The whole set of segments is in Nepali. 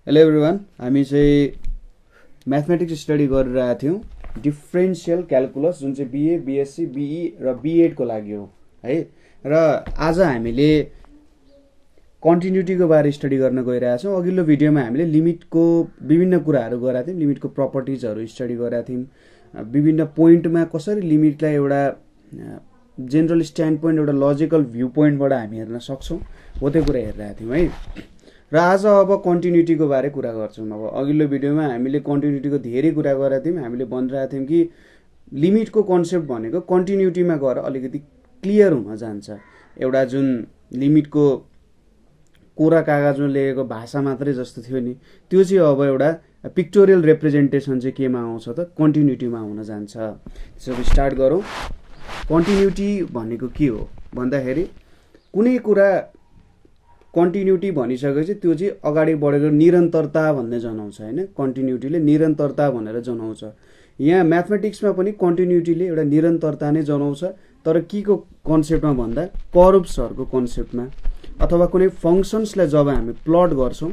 हेलो एभ्रिवान, हामी चाहिँ म्याथमेटिक्स स्टडी गरिरहेका थियौँ। डिफ्रेन्सियल क्यालकुलस जुन चाहिँ बिए, बिएससी, बिई र बिएडको लागि हो है। र आज हामीले कन्टिन्युटीको बारे स्टडी गर्न गइरहेका छौँ। अघिल्लो भिडियोमा हामीले लिमिटको विभिन्न कुराहरू गरेका थियौँ, लिमिटको प्रपर्टिजहरू स्टडी गरेका थियौँ। विभिन्न पोइन्टमा कसरी लिमिटलाई एउटा जेनरल स्ट्यान्ड पोइन्ट, एउटा लजिकल भ्यू पोइन्टबाट हामी हेर्न सक्छौँ हो त्यो कुरा हेरिरहेका थियौँ है। र आज अब कन्टिन्युटीको बारे कुरा गर्छौँ। अब अघिल्लो भिडियोमा हामीले कन्टिन्युटीको धेरै कुरा गरेका थियौँ। हामीले भनिरहेका थियौँ कि लिमिटको कन्सेप्ट भनेको कन्टिन्युटीमा गएर अलिकति क्लियर हुन जान्छ। एउटा जुन लिमिटको कोरा कागजमा लेखेको भाषा मात्रै जस्तो थियो नि, त्यो चाहिँ अब एउटा पिक्टोरियल रिप्रेजेन्टेसन चाहिँ केमा आउँछ त, कन्टिन्युटीमा हुन जान्छ। त्यसो स्टार्ट गरौँ। कन्टिन्युटी भनेको के हो भन्दाखेरि कुनै कुरा कन्टिन्युटी भनिसकेपछि त्यो चाहिँ अगाडि बढेको निरन्तरता भन्ने जनाउँछ होइन। कन्टिन्युटीले निरन्तरता भनेर जनाउँछ। यहाँ म्याथमेटिक्समा पनि कन्टिन्युटीले एउटा निरन्तरता नै जनाउँछ, तर के को कन्सेप्टमा भन्दा कर्भ्सहरूको कन्सेप्टमा, अथवा कुनै फङ्सन्सलाई जब हामी प्लट गर्छौँ,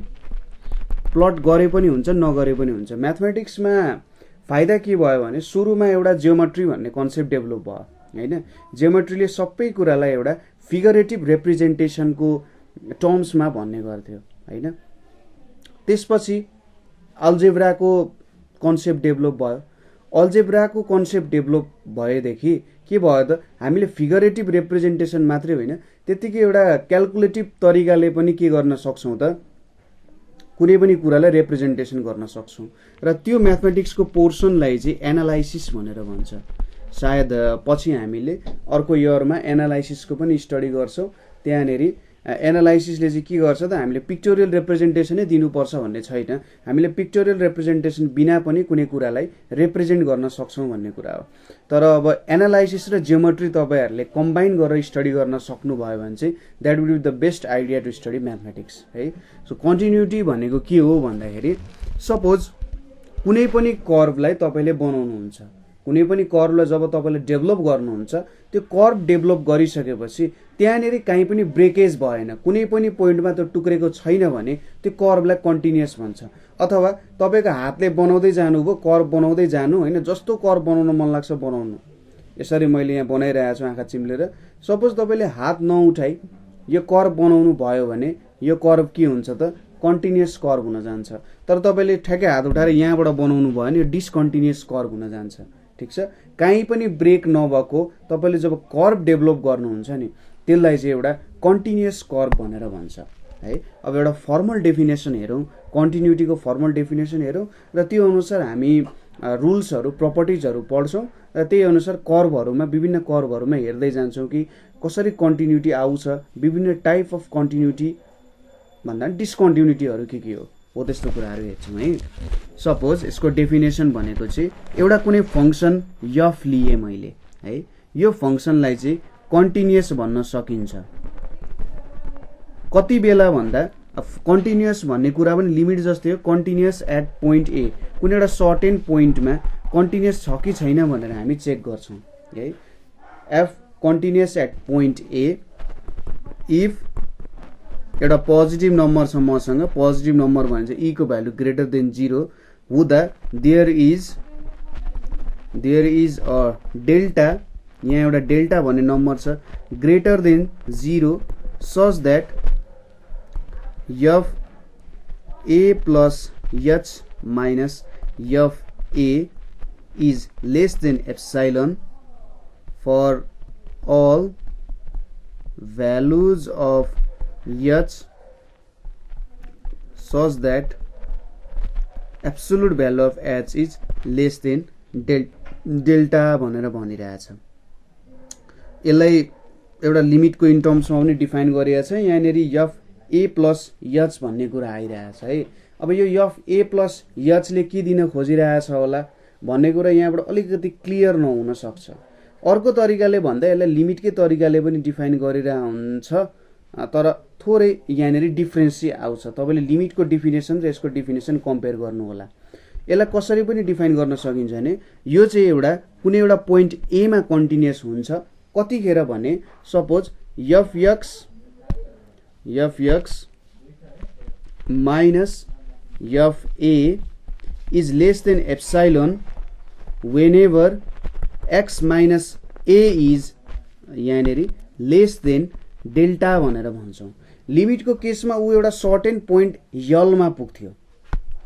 प्लट गरे पनि हुन्छ नगरे पनि हुन्छ। म्याथमेटिक्समा फाइदा के भयो भने सुरुमा एउटा जियोमेट्री भन्ने कन्सेप्ट डेभलप भयो होइन। जियोमेट्रीले सबै कुरालाई एउटा फिगरेटिभ रिप्रेजेन्टेसनको टर्म्समा भन्ने गर्थ्यो होइन। त्यसपछि अल्जेब्राको कन्सेप्ट डेभलप भयो। अल्जेब्राको कन्सेप्ट डेभलप भएदेखि के भयो त, हामीले फिगरेटिभ रिप्रेजेन्टेसन मात्रै होइन, त्यत्तिकै एउटा क्यालकुलेटिभ तरिकाले पनि के गर्न सक्छौँ त, कुनै पनि कुरालाई रिप्रेजेन्टेसन गर्न सक्छौँ। र त्यो म्याथमेटिक्सको पोर्सनलाई चाहिँ एनालाइसिस भनेर भन्छ। सायद पछि हामीले अर्को इयरमा एनालाइसिसको पनि स्टडी गर्छौँ। त्यहाँनिर एनालाइसिसले चाहिँ के गर्छ त, हामीले पिक्टोरियल रिप्रेजेन्टेसनै दिनुपर्छ भन्ने छैन। हामीले पिक्टोरियल रिप्रेजेन्टेसन बिना पनि कुनै कुरालाई रिप्रेजेन्ट गर्न सक्छौँ भन्ने कुरा हो। तर अब एनालाइसिस र जियोमेट्री तपाईँहरूले कम्बाइन गरेर स्टडी गर्न सक्नुभयो भने चाहिँ that would be the best idea to study mathematics है। सो कन्टिन्युटी भनेको के हो भन्दाखेरि, सपोज कुनै पनि कर्भलाई तपाईँले बनाउनुहुन्छ, कुनै पनि कर्भलाई जब तपाईँले डेभलप गर्नुहुन्छ, त्यो कर्भ डेभलप गरिसकेपछि त्यहाँनिर कहीँ पनि ब्रेकेज भएन, कुनै पनि पोइन्टमा त्यो टुक्रेको छैन भने त्यो कर्भलाई कन्टिन्युअस भन्छ। अथवा तपाईँको हातले बनाउँदै जानुभयो, कर्भ बनाउँदै जानु होइन, जस्तो कर्भ बनाउन मन लाग्छ बनाउनु। यसरी मैले यहाँ बनाइरहेको छु आँखा चिम्लेर। सपोज तपाईँले हात नउठाइ यो कर्भ बनाउनु भयो भने यो कर्भ के हुन्छ त, कन्टिन्युअस कर्भ हुन जान्छ। तर तपाईँले ठ्याक्कै हात उठाएर यहाँबाट बनाउनु भयो भने यो डिसकन्टिन्युअस कर्भ हुन जान्छ। ठिक छ, कहीँ पनि ब्रेक नभएको तपाईँले जब कर्भ डेभलप गर्नुहुन्छ नि, त्यसलाई चाहिँ एउटा कन्टिन्युअस कर्भ भनेर भन्छ है। अब एउटा फर्मल डेफिनेसन हेरौँ, कन्टिन्युटीको फर्मल डेफिनेसन हेरौँ र त्यो अनुसार हामी रुल्सहरू, प्रपर्टिजहरू पढ्छौँ र त्यही अनुसार कर्भहरूमा, विभिन्न कर्भहरूमा हेर्दै जान्छौँ कि कसरी कन्टिन्युटी आउँछ, विभिन्न टाइप अफ कन्टिन्युटी भन्दा डिस्कन्टिन्युटीहरू के हो त्यस्तो कुराहरू हेर्छौँ है। सपोज यसको डेफिनेसन भनेको चाहिँ एउटा कुनै फङ्सन यफ लिएँ मैले है, यो फङ्सनलाई चाहिँ कन्टिन्युअस भन्न सकिन्छ। कति बेला भन्दा कन्टिन्युअस भन्ने कुरा पनि लिमिट जस्तै हो। कन्टिन्युअस एट पोइन्ट ए, कुनै एउटा सर्टेन पोइन्टमा कन्टिन्युअस छ कि छैन भनेर हामी चेक गर्छौँ है। F continuous at point a if एउटा पोजिटिभ नम्बर छ मसँग, पोजिटिभ नम्बर भने चाहिँ ई को भ्यालु ग्रेटर देन 0 हुँदा देयर इज अ डेल्टा, यहाँ एउटा डेल्टा भन्ने नम्बर छ greater than 0 such that f a plus H minus F A is less than epsilon for all values of h such that absolute value of h is less than delta भनेर भनिरहेछ। यसलाई एउटा लिमिटको इन टर्म्समा पनि डिफाइन गरिएको छ। यहाँनिर एफ ए प्लस एच भन्ने कुरा आइरहेछ है। अब यो एफ ए प्लस एचले के दिन खोजिरहेछ होला भन्ने कुरा यहाँबाट अलिकति क्लियर नहुन सक्छ। अर्को तरिकाले भन्दा यसलाई लिमिटकै तरिकाले पनि डिफाइन गरिरहेको हुन्छ, तर थोरै यहाँनिर डिफ्रेन्स चाहिँ आउँछ। तपाईँले लिमिटको डिफिनेसन र यसको डिफिनेसन कम्पेयर गर्नु होला। यसलाई कसरी पनि डिफाइन गर्न सकिन्छ भने यो चाहिँ एउटा कुनै एउटा पोइन्ट एमा कन्टिन्युअस हुन्छ कतिखेर भने suppose F X minus F A is less than epsilon whenever X minus A is यहाँनिर लेस देन डेल्टा भनेर भन्छौँ। लिमिटको केसमा ऊ एउटा सर्टेन पोइन्ट यलमा पुग्थ्यो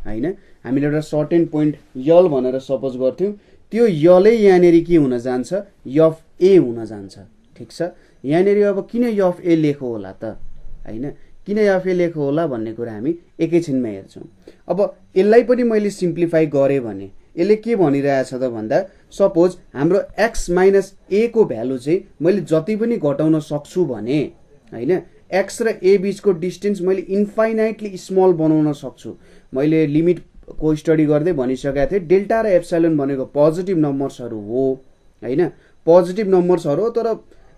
हैन, हामीले एउटा सर्टेन पोइन्ट यल भनेर सपोज गर्थ्यौँ, त्यो यलै यहाँनिर के हुन जान्छ, एफ ए हुन जान्छ। ठिक छ, यहाँनिर अब किन एफ ए लेखो होला त हैन, किन एफ ए लेखो होला भन्ने कुरा हामी एकैछिनमा हेर्छौँ। अब यसलाई पनि मैले सिम्प्लिफाई गरेँ भने यसले के भनिरहेछ त भन्दा सपोज हाम्रो एक्स माइनस ए को भ्यालु चाहिँ मैले जति पनि घटाउन सक्छु भने हैन, एक्स र ए बीचको डिस्टेन्स मैले इन्फाइनाइटली स्मल बनाउन सक्छु। मैले लिमिटको स्टडी गर्दै भनिसकेको थिएँ डेल्टा र एप्सिलोन भनेको पोजिटिभ नम्बर्सहरू हो हैन, पोजिटिभ नम्बर्सहरू हो, तर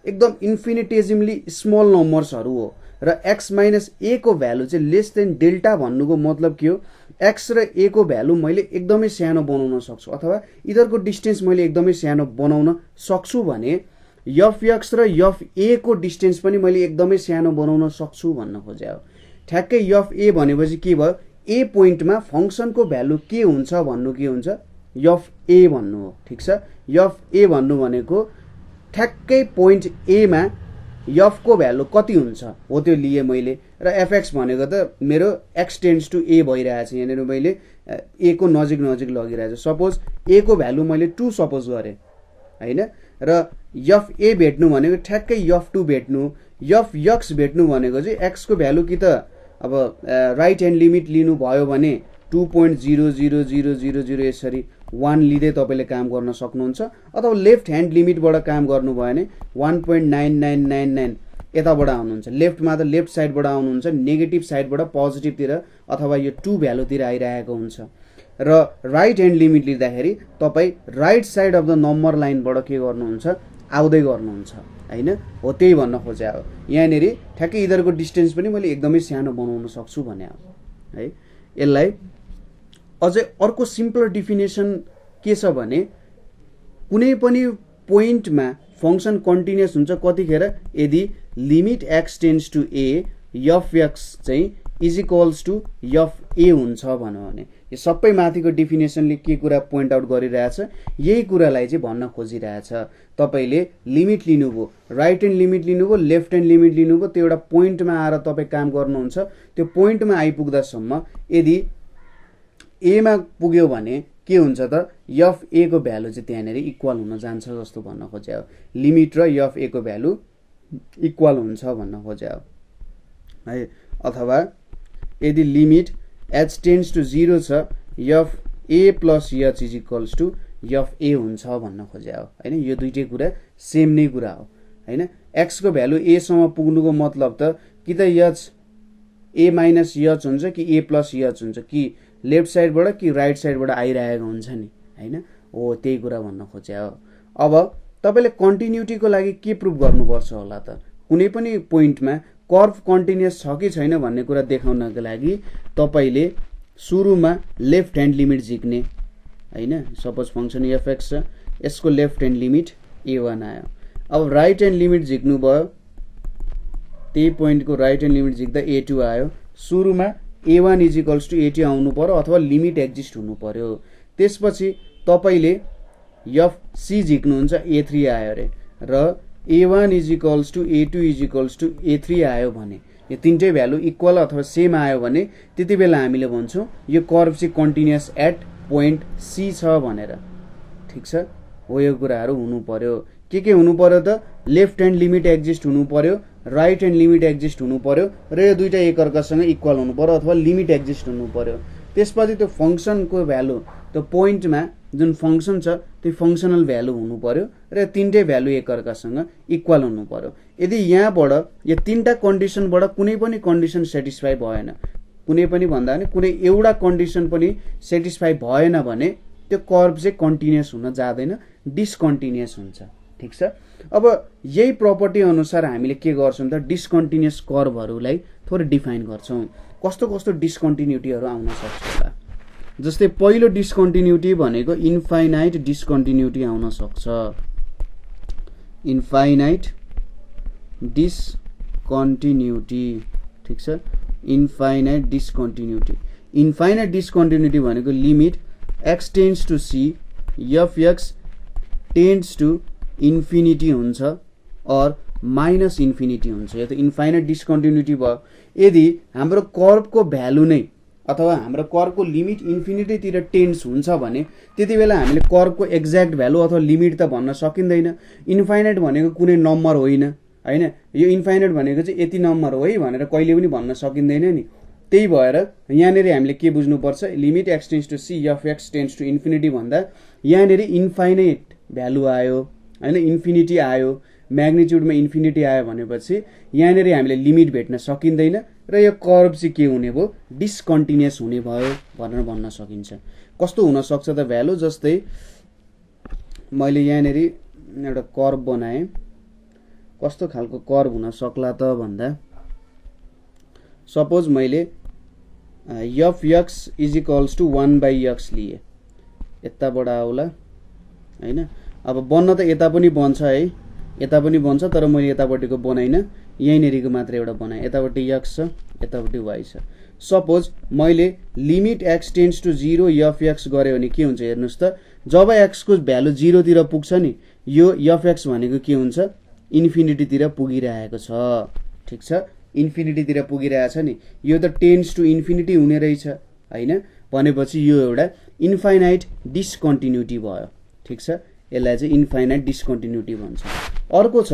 एकदम इन्फिनिटेजिमली स्मल नम्बर्सहरू हो। र एक्स माइनस ए को भ्यालु चाहिँ लेस देन डेल्टा भन्नुको मतलब के हो, एक्स र ए को भ्यालु मैले एकदमै सानो बनाउन सक्छु अथवा यिनीहरूको डिस्टेन्स मैले एकदमै सानो बनाउन सक्छु भने एफ एक्स र एफ ए को डिस्टेन्स पनि मैले एकदमै सानो बनाउन सक्छु भन्न खोजे हो। ठ्याक्कै एफ ए भनेपछि के भयो, ए पोइन्टमा फङ्सनको भ्यालु के हुन्छ भन्नु के हुन्छ, एफ ए भन्नु हो। ठिक छ, एफ ए भन्नु भनेको ठ्याक्कै पोइन्ट ए मा एफ को भ्यालु कति हुन्छ हो त्यो लिए मैले। र एफएक्स भनेको त मेरो एक्स टेन्ड्स टु ए भइरहेछ, यहाँनिर मैले ए को नजिक नजिक लगिरहेछु। सपोज ए को भ्यालु मैले 2 सपोज गरेँ हैन, र एफ ए भेट्नु भनेको ठ्याक्कै एफ 2 भेट्नु, एफ एक्स भेट्नु भनेको चाहिँ एक्स को भ्यालु कि त अब राइट ह्यान्ड लिमिट लिनु भयो भने 2.00000 यसरी 1 लिँदै तपाईँले काम गर्न सक्नुहुन्छ, अथवा लेफ्ट ह्यान्ड लिमिटबाट काम गर्नुभयो भने 1.9999 यताबाट आउनुहुन्छ। लेफ्टमा त लेफ्ट साइडबाट आउनुहुन्छ, नेगेटिभ साइडबाट पोजिटिभतिर अथवा यो 2 भ्यालुतिर आइरहेको हुन्छ। र राइट ह्यान्ड लिमिट लिँदाखेरि तपाईँ right side of the number लाइनबाट के गर्नुहुन्छ, आउँदै गर्नुहुन्छ हैन, हो त्यही भन्न खोजे हो। यहाँनिर ठ्याक्कै यिनीहरूको डिस्टेन्स पनि मैले एकदमै सानो बनाउन सक्छु भने हो है। यसलाई अझै अर्को सिम्पल डिफिनेसन के छ भने कुनै पनि पोइन्टमा फङ्सन कन्टिन्युअस हुन्छ कतिखेर, यदि limit x tends to A F X चाहिँ is equals to F A हुन्छ भन्यो भने यो सबै माथिको डिफिनेसनले के कुरा पोइन्ट आउट गरिरहेछ, यही कुरालाई चाहिँ भन्न खोजिरहेछ। तपाईँले लिमिट लिनुभयो, राइट ह्यान्ड लिमिट लिनुभयो, लेफ्ट ह्यान्ड लिमिट लिनुभयो, त्यो एउटा पोइन्टमा आएर तपाईँ काम गर्नुहुन्छ, त्यो पोइन्टमा आइपुग्दासम्म यदि एमा पुग्यो भने के हुन्छ त, एफ ए को भ्यालु चाहिँ त्यहाँनिर इक्वल हुन जान्छ जस्तो भन्न खोजे हो। लिमिट र एफ ए को भ्यालु इक्वल हुन्छ भन्न खोजे हो है। अथवा यदि लिमिट एच टेन्ड्स टु 0 छ, f a plus h is equals to F A हुन्छ भन्न खोजे हो हैन। यो दुईटै कुरा सेम नै कुरा हो हैन। एक्स को भ्यालु ए सम्म पुग्नुको मतलब त कि त एच ए माइनस एच हुन्छ कि ए प्लस एच हुन्छ, कि लेफ्ट साइडबाट कि राइट साइडबाट आइरहेको हुन्छ नि हैन, हो त्यही कुरा भन्न खोजे हो। अब तपाईँले कन्टिन्युटीको लागि के प्रुभ गर्नुपर्छ होला त, कुनै पनि पोइन्टमा कर्भ कन्टिन्युअस छ कि छैन भन्ने कुरा देखाउनको लागि तपाईँले सुरुमा लेफ्ट ह्यान्ड लिमिट झिक्ने हैन। सपोज फङ्सन एफ एक्स छ, यसको लेफ्ट ह्यान्ड लिमिट a1 आयो। अब राइट ह्यान्ड लिमिट झिक्नु भयो, त्यही पोइन्टको राइट ह्यान्ड लिमिट झिक्दा a2 आयो। सुरुमा a1 is equals to a2 आउनु पर्यो अथवा लिमिट एक्जिस्ट हुनु पर्यो। त्यसपछि तपाईँले एफ सी झिक्नुहुन्छ, a3 आयो अरे, र a1 is equals to a2 is equals to a3 आयो भने यो तीनटै भ्यालु इक्वल अथवा सेम आयो भने त्यति बेला हामीले भन्छौँ यो कर्भ चाहिँ कन्टिन्युअस एट पोइन्ट सी छ भनेर। ठिक छ, हो यो कुराहरू हुनु पर्यो। के हुनु पर्यो त, लेफ्ट ह्यान्ड लिमिट एक्जिस्ट हुनु पर्यो, राइट ह्यान्ड लिमिट एक्जिस्ट हुनु पर्यो, र यो दुईटा एकअर्कासँग इक्वल हुनु पर्यो अथवा लिमिट एक्जिस्ट हुनु पर्यो। त्यसपछि त्यो फङ्सनको भ्यालु त्यो पोइन्टमा जुन फङ्सन छ त्यो फङ्सनल भ्यालु हुनु पर्यो र यो तीनटै भ्यालु एकअर्कासँग इक्वल हुनु पर्यो। यदि यहाँबाट यो तीनटा कन्डिसनबाट कुनै पनि कन्डिसन सेटिस्फाई भएन, कुनै पनि भन्दा पनि कुनै एउटा कन्डिसन पनि सेटिस्फाई भएन भने त्यो कर्भ चाहिँ कन्टिन्युअस हुन जाँदैन, डिसकन्टिन्युअस हुन्छ। ठिक छ, अब यही प्रपर्टी अनुसार हामीले के गर्छौँ त, डिसकन्टिन्युअस कर्भहरूलाई थोरै डिफाइन गर्छौँ। कस्तो कस्तो डिसकन्टिन्युटीहरू आउन सक्छ होला, जस्तै पहिलो डिसकन्टिन्युटी भनेको इन्फाइनाइट डिसकन्टिन्युटी आउन सक्छ। इन्फाइनाइट डिसकन्टिन्युटी, ठिक छ, इन्फाइनाइट डिसकन्टिन्युटी इन्फाइनाइट डिस्कन्टिन्युटी भनेको limit x tends to c f x tends to infinity हुन्छ अर माइनस इन्फिनिटी हुन्छ। यो त इन्फाइनाइट डिस्कन्टिन्युटी भयो। यदि हाम्रो कर्वको भ्यालु नै अथवा हाम्रो कर्वको लिमिट इन्फिनिटीतिर टेन्ड्स हुन्छ भने त्यति बेला हामीले कर्वको एक्ज्याक्ट भ्यालु अथवा लिमिट त भन्न सकिँदैन। इन्फाइनाइट भनेको कुनै नम्बर होइन हैन, यो इन्फाइनाइट भनेको चाहिँ यति नम्बर हो है भनेर कहिले पनि भन्न सकिँदैन नि। त्यही भएर यहाँनिर हामीले के बुझ्नुपर्छ, limit x tends to c f x tends to infinity भन्दा यहाँनिर इन्फाइनाइट भ्यालु आयो हैन, इन्फिनिटी आयो, म्याग्निट्युडमा इन्फिनिटी आयो भनेपछि यहाँनिर हामीले लिमिट भेट्न सकिँदैन र यो कर्व चाहिँ के हुने भयो, डिस्कन्टिन्युअस हुने भयो भनेर भन्न सकिन्छ। कस्तो हुन सक्छ त भ्यालु, जस्तै मैले यहाँनिर एउटा कर्व बनाएँ। कस्तो खालको कर्व हुन सक्ला त भन्दा सपोज मैले f x is equals to 1/x लिए, यताबाट आउला हैन। अब बन्न त यता पनि बन्छ है, यता पनि बन्छ, तर मैले यतापट्टिको बनाइनँ, यहीँनेरिको मात्र एउटा बनाएँ। यतापट्टि x छ, यतापट्टि y छ। सपोज मैले limit x tends to 0 F x गऱ्यो भने के हुन्छ हेर्नुहोस् त, जब x को भ्यालु 0 तिर पुग्छ नि यो एफ एक्स भनेको के हुन्छ, इन्फिनिटीतिर पुगिरहेको छ। ठिक छ, इन्फिनिटीतिर पुगिरहेछ नि, यो त टेन्ड्स टु इन्फिनिटी हुने रहेछ हैन, भनेपछि यो एउटा इन्फाइनाइट डिस्कन्टिन्युटी भयो। ठिक छ, यसलाई चाहिँ इन्फाइनाइट डिस्कन्टिन्युटी भन्छ। अर्को छ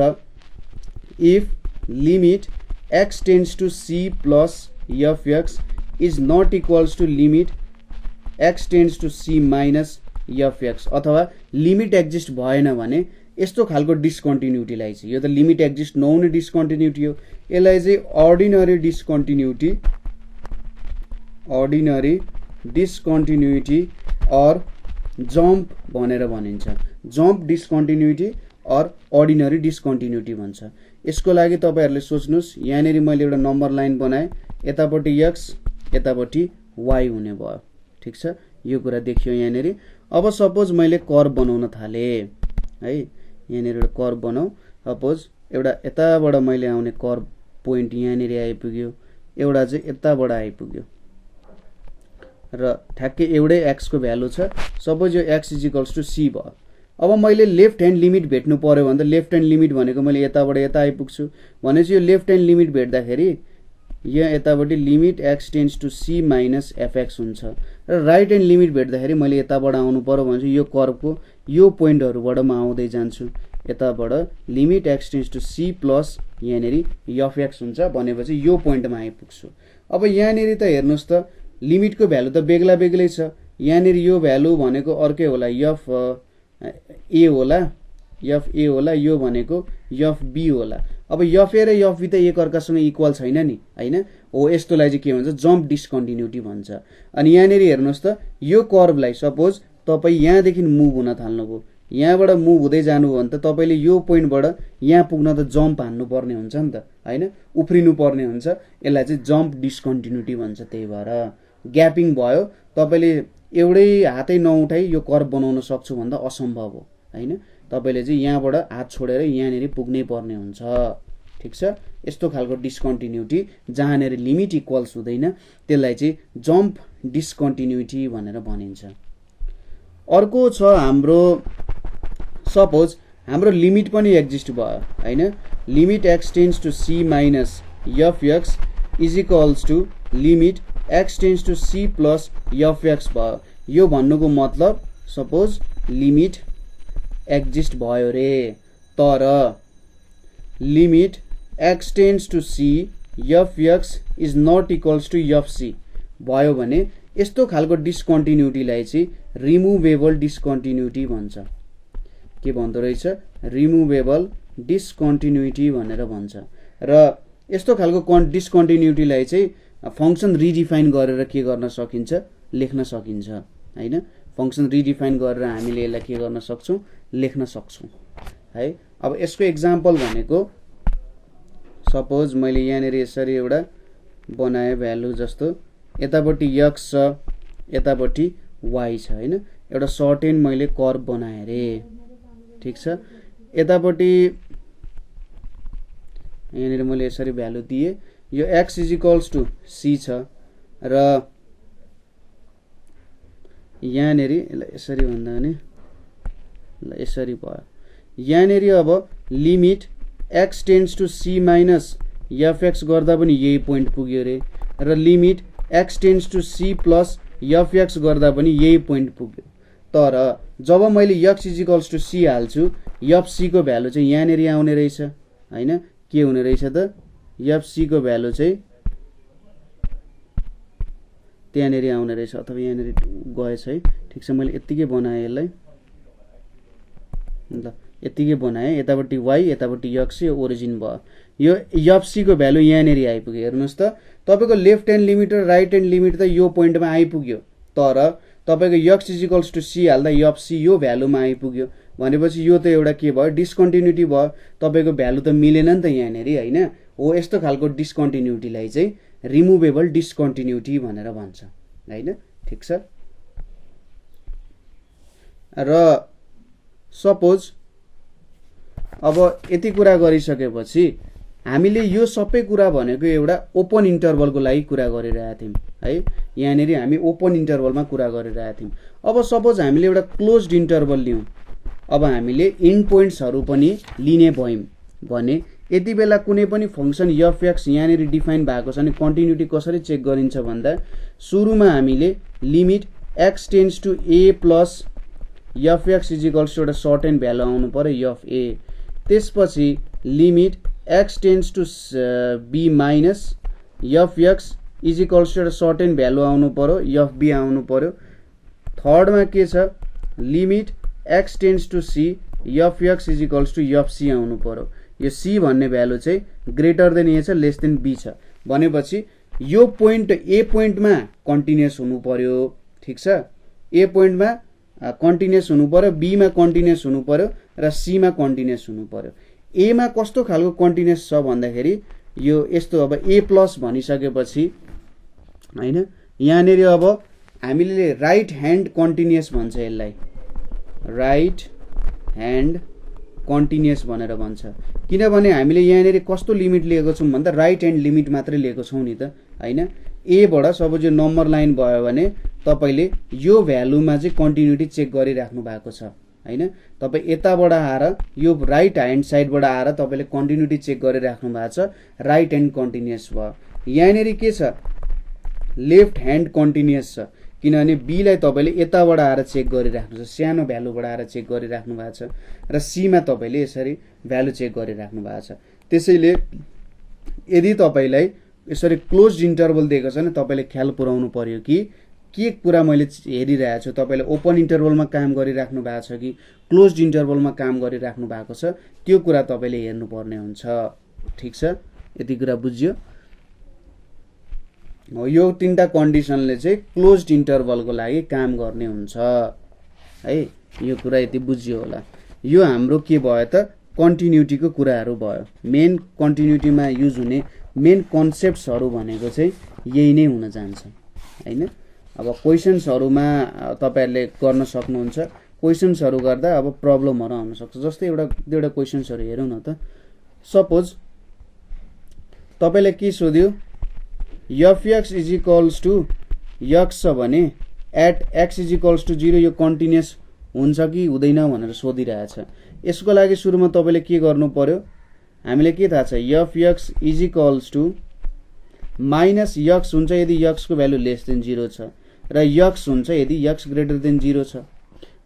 if limit x tends to c plus F x is not equals to limit x tends to c minus F x, अथवा लिमिट एक्जिस्ट भएन भने यस्तो खालको डिस्कन्टिन्युटीलाई चाहिँ, यो त लिमिट एक्जिस्ट नहुने डिस्कन्टिन्युटी हो, यसलाई चाहिँ अर्डिनरी डिस्कन्टिन्युटी अर जम्प भनेर भनिन्छ। जम्प डिस्कन्टिन्युटी अर अर्डिनरी डिस्कन्टिन्युटी भन्छ। यसको लागि तपाईहरुले सोच्नुस्, यहाँनेरि मैले एउटा नम्बर लाइन बनाएँ, यतापट्टि x यतापट्टि y हुने भयो। ठिक छ, यो कुरा देखियो यहाँनेरि। अब सपोज मैले कर्व बनाउन थाले है, यहाँनेरि एउटा कर्व बनाऊ। सपोज एउटा यताबाट मैले आउने कर्व पोइन्ट यहाँनेरि आइपुग्यो, एउटा चाहिँ यताबाट आइपुग्यो र ठ्याक्कै एउटै x को भ्यालु छ। सपोज यो x is equals to c भयो। अब मैले लेफ्ट ह्यान्ड लिमिट भेट्नु पर्यो भने त लेफ्ट ह्यान्ड लिमिट भनेको मैले यताबाट यता आइपुग्छु भनेपछि यो लेफ्ट ह्यान्ड लिमिट भेट्दाखेरि यहाँ यतापट्टि limit x tends to c minus fx हुन्छ र राइट ह्यान्ड लिमिट भेट्दाखेरि मैले यताबाट आउनु पर्यो भनेपछि यो कर्वको यो पोइन्टहरुबाट म आउँदै जान्छु। यताबाट limit x tends to c plus यहाँनेरि fx हुन्छ भनेपछि यो पोइन्टमा आइपुग्छु। अब यहाँनेरि त हेर्नुस् त लिमिटको भ्यालु त बेग्ला बेग्लै छ। यहाँनेरि यो भ्यालु भनेको अर्कै होला, f a होला, f a होला, यो भनेको f b होला। अब f a र f b त एक अर्कासँग इक्वल छैन नि हैन, हो यस्तोलाई चाहिँ के भन्छ, जम्प डिस्कन्टिन्युटी भन्छ। अनि यहाँनेरि हेर्नुस् त यो कर्वलाई सपोज तपाई यहाँदेखि मुभ हुन थाल्नुभयो, यहाँबाट मुभ हुँदै जानु हो भने त तपाईले यो पोइन्टबाट यहाँ पुग्न त जम्प हान्नु पर्ने हुन्छ नि त हैन, उफ्रिनु पर्ने हुन्छ। यसलाई चाहिँ जम्प डिस्कन्टिन्युटी भन्छ। त्यही भएर ग्यापिङ भयो, तपाईले एउटै हातै नउठाई यो कर्व बनाउन सक्छु भन्दा असम्भव हो हैन, तपाईले चाहिँ यहाँबाट हात छोडेर यहाँनेरि पुग्नै पर्ने हुन्छ। ठीक छ, यस्तो खालको डिस्कन्टिन्युटी जहाँनेर लिमिट इक्वल्स हुँदैन त्यसलाई चाहिँ जम्प डिस्कन्टिन्युटी भनेर भनिन्छ। अर्को छ हाम्रो सपोज हाम्रो लिमिट पनि एक्जिस्ट भयो हैन, limit x tends to c minus fx is equals to limit x tends to c plus fx भयो। यो भन्नुको मतलब सपोज लिमिट एक्जिस्ट भयो रे, तर limit x tends to c fx is not equals to fc भयो भने यस्तो खालको डिस्कन्टिन्युटीलाई चाहिँ रिमुभेबल डिस्कन्टिन्युटी भन्छ। के भन्दो रहेछ, रिमुभेबल डिस्कन्टिन्युटी भनेर भन्छ। र यस्तो खालको डिस्कन्टिन्युटीलाई चाहिँ फंक्सन रिडिफाइन गरेर के गर्न सकिन्छ, लेख्न सकिन्छ हैन। फंक्सन रिडिफाइन गरेर हामीले यसलाई के गर्न सक्छौं, लेख्न सक्छौं है। अब यसको एक्जाम्पल भनेको सपोज मैले यहाँनेर यसरी एउटा बनाए भ्यालु जस्तो, यतापट्टि x छ यतापट्टि y छ हैन, एउटा सर्टेन मैले कर्व बनाए रे। ठीक छ, यतापट्टि यहाँनेर मैले यसरी भ्यालु दिए, यो x is equals to c छ र यहाँनेरि यसरी भन्दा भने ल यसरी भयो। यहाँनेरि अब limit x tends to c minus fx गर्दा पनि यही पोइन्ट पुग्यो रे, र limit x tends to c plus fx गर्दा पनि यही पोइन्ट पुग्यो। तर जब मैले x इजिकल्स टु c हाल्छु fc को भ्यालु चाहिँ यहाँनेरि आउने रहेछ हैन। के हुने रहेछ त fc को भ्यालु चाहिँ त्यहाँनेरि आउने रहेछ, अथवा यहाँनेरि गएछ है। ठिक छ, मैले यतिकै बनाएँ यसलाई ल, यतिकै बनाएँ। यतापट्टि y यतापट्टि x ओरिजिन भयो। यो fc को भ्यालु यहाँनेरि आइपुग्यो। हेर्नुहोस् त, तपाईको लेफ्ट ह्यान्ड लिमिट र राइट ह्यान्ड लिमिट त यो पोइन्टमा आइपुग्यो, तर तपाईको x इजिकल्स टु c हाल्दा fc यो भ्यालुमा आइपुग्यो भनेपछि यो त एउटा के भयो, डिस्कन्टिन्युटी भयो। तपाईको भ्यालु त मिलेन नि त यहाँनेरि हैन। हो, यस्तो खालको डिस्कन्टिन्युटीलाई चाहिँ रिमुभेबल डिस्कन्टिन्युटी भनेर भन्छ हैन। ठिक छ। र सपोज अब यति कुरा गरिसकेपछि हामीले यो सबै कुरा भनेको एउटा ओपन इन्टरभलको लागि कुरा गरिरहेका थियौं है। यहाँनेरि हामी ओपन इन्टरभलमा कुरा गरिरहेका थियौं। अब सपोज हामीले एउटा क्लोज्ड इन्टरभल लियौं, अब हामीले इन्ड पोइन्ट्सहरु पनि लिने भयौं भने यति बेला कुनै पनि फंक्सन fx यहाँनेरि डिफाइन भएको छ भने कन्टिन्युटी कसरी चेक गरिन्छ भन्दा सुरुमा हामीले limit x tends to a plus fx equals to एउटा सर्टेन भ्यालु आउनु पर्यो fa। त्यसपछि limit x tends to b minus fx equals to एउटा सर्टेन भ्यालु आउनु पर्यो fb आउनु पर्यो। थर्डमा के छ, limit x tends to c fx equals to fc आउनु पर्यो। यो c भन्ने भ्यालु चाहिँ ग्रेटर देन a छ, लेस देन b छ भनेपछि यो पोइन्ट a पोइन्टमा कन्टिन्युअस हुनु पर्यो। ठीक छ, a पोइन्टमा कन्टिन्युअस हुनु पर्यो, b मा कन्टिन्युअस हुनु पर्यो र c मा कन्टिन्युअस हुनु पर्यो। a मा कस्तो खालको कन्टिन्युअस छ भन्दाखेरि यो यस्तो, अब a प्लस भनिसकेपछि हैन, यहाँनेरि अब हामीले राइट ह्यान्ड कन्टिन्युअस भन्छ यसलाई, राइट ह्यान्ड कन्टिन्युअस भनेर भन्छ। किनभने हामीले यहाँनेरि कस्तो लिमिट लिएको छौं भन्दा राइट ह्यान्ड लिमिट मात्रै लिएको छौं नि त हैन। a बाट सपोज यो नम्बर लाइन भयो भने तपाईले यो भ्यालुमा चाहिँ कन्टिन्युटी चेक गरिराख्नु भएको छ हैन। तपाई यताबाट आएर यो राइट ह्यान्ड साइडबाट आएर तपाईले कन्टिन्युटी चेक गरिराख्नु भएको छ, राइट ह्यान्ड कन्टिन्युअस भयो। यहाँनेरि के छ, लेफ्ट ह्यान्ड कन्टिन्युअस छ किनभने b लाई तपाईले यताबाट आएर चेक गरिराख्नु छ, सानो भ्यालुबाट आएर चेक गरिराख्नु भएको छ, र c मा तपाईले यसरी भ्यालु चेक गरिराख्नु भएको छ। त्यसैले यदि तपाईलाई यसरी क्लोज्ड इन्टरभल दिएको छ भने तपाईले ख्याल पुर्याउनु पर्यो कि के कुरा मैले हेरिरहेको छु, तपाईले ओपन इन्टरभलमा काम गरिराख्नु भएको छ कि क्लोज्ड इन्टरभलमा काम गरिराख्नु भएको छ, त्यो कुरा तपाईले हेर्नु पर्ने हुन्छ। ठीक छ, यति कुरा बुझ्यो। यो तीनटा कन्डिसनले चाहिँ क्लोज्ड इन्टरभलको लागि काम गर्ने हुन्छ है। यो कुरा यति बुझ्यो होला। यो हाम्रो के भयो त, कन्टिन्युटीको कुराहरु भयो। मेन कन्टिन्युटीमा युज हुने मेन कन्सेप्ट्सहरु भनेको चाहिँ यही नै हुन जान्छ हैन। अब क्वेशन्सहरुमा तपाईहरुले गर्न सक्नुहुन्छ, क्वेशन्सहरु गर्दा अब प्रब्लमहरु आउन सक्छ। जस्तै एउटा क्वेशन्सहरु हेरौँ न त। सपोज तपाईले के सोध्यो, fx इजिकल्स टु x छ भने एट x इजिकल्स टु 0 यो कन्टिन्युअस हुन्छ कि हुँदैन भनेर सोधिरहेछ। यसको लागि सुरुमा तपाईले के गर्नु पर्यो, हामीले के थाहा छ, fx equals to minus x हुन्छ यदि x को भ्यालु लेस देन 0 छ र x हुन्छ यदि x ग्रेटर देन 0 छ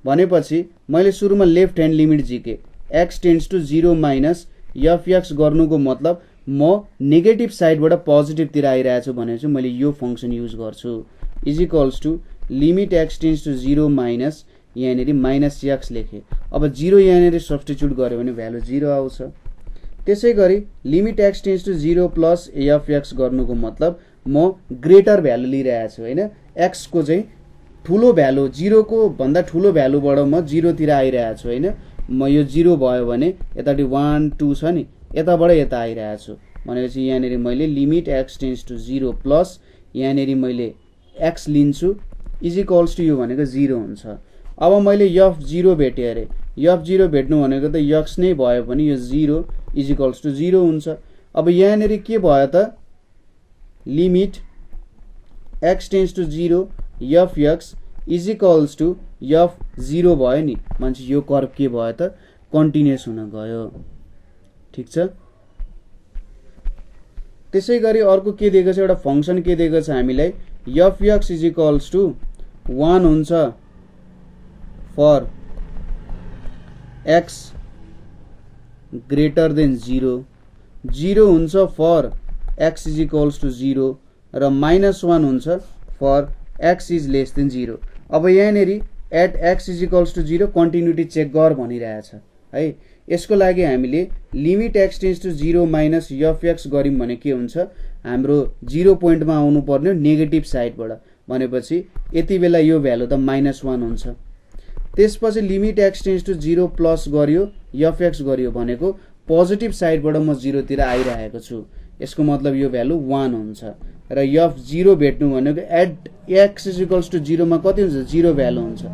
भनेपछि मैले सुरुमा लेफ्ट ह्यान्ड लिमिट झिके x tends to 0 minus fx गर्नुको मतलब म नेगेटिभ साइडबाट पोजिटिभ तिर आइरहेको छु भनेपछि मैले यो फंक्सन युज गर्छु, equals to limit x tends to 0 minus यहाँनेरि माइनस x लेखे। अब 0 यहाँनेरि सब्स्टिट्युट गर्यो भने भ्यालु 0 आउँछ। त्यसैगरी limit x tends to 0 plus fx गर्नुको मतलब म ग्रेटर भ्यालु लिइरहेको छु हैन। x को चाहिँ ठुलो भ्यालु 0 को भन्दा ठुलो भ्यालुबाट म 0 तिर आइरहेको छु हैन। म यो 0 भयो भने यताटी 1 2 छ नि, यताबाट यता आइरहेको छु भनेपछि यहाँनेरि मैले limit x tends to 0 plus यहाँनेरि मैले x लिन्छु इजिकल्स टु यो भनेको 0 हुन्छ। अब मैले f0 भेटे अरे, f0 भेट्नु भनेको त x नै भयो भने यो 0 इजिकल्स टु 0 हुन्छ। अब यहाँनेरि के भयो त, limit x tends to 0 fx is equals to f 0 भयो नि मान्छे यो कर्भ के भयो त कन्टिन्युअस हुन गयो ठीक छ। त्यसै गरी अर्को के दिएको छ एउटा फंक्सन के दिएको छ हामीलाई f x is equals to 1 हुन्छ फर एक्स ग्रेटर देन 0 0 हुन्छ for x is equals to 0 र -1 हुन्छ for x is less than 0। अब यहाँनेरि at x is equals to 0 continuity check गर भनिरहेछ है। यसको लागि हामीले limit x tends to 0 minus F x गर्यौं भने के हुन्छ हाम्रो 0 पोइन्टमा आउनु पर्ने नेगेटिभ साइडबाट भनेपछि यति बेला यो भ्यालु त -1 हुन्छ। त्यसपछि limit x tends to 0 plus गर्यो एफ एक्स गर्यो भनेको पोजिटिभ साइडबाट म 0 तिर आइरहेको छु यसको मतलब यो भ्यालु 1 हुन्छ र एफ 0 भेट्नु भनेको at x is equals to 0 मा कति हुन्छ 0 भ्यालु हुन्छ।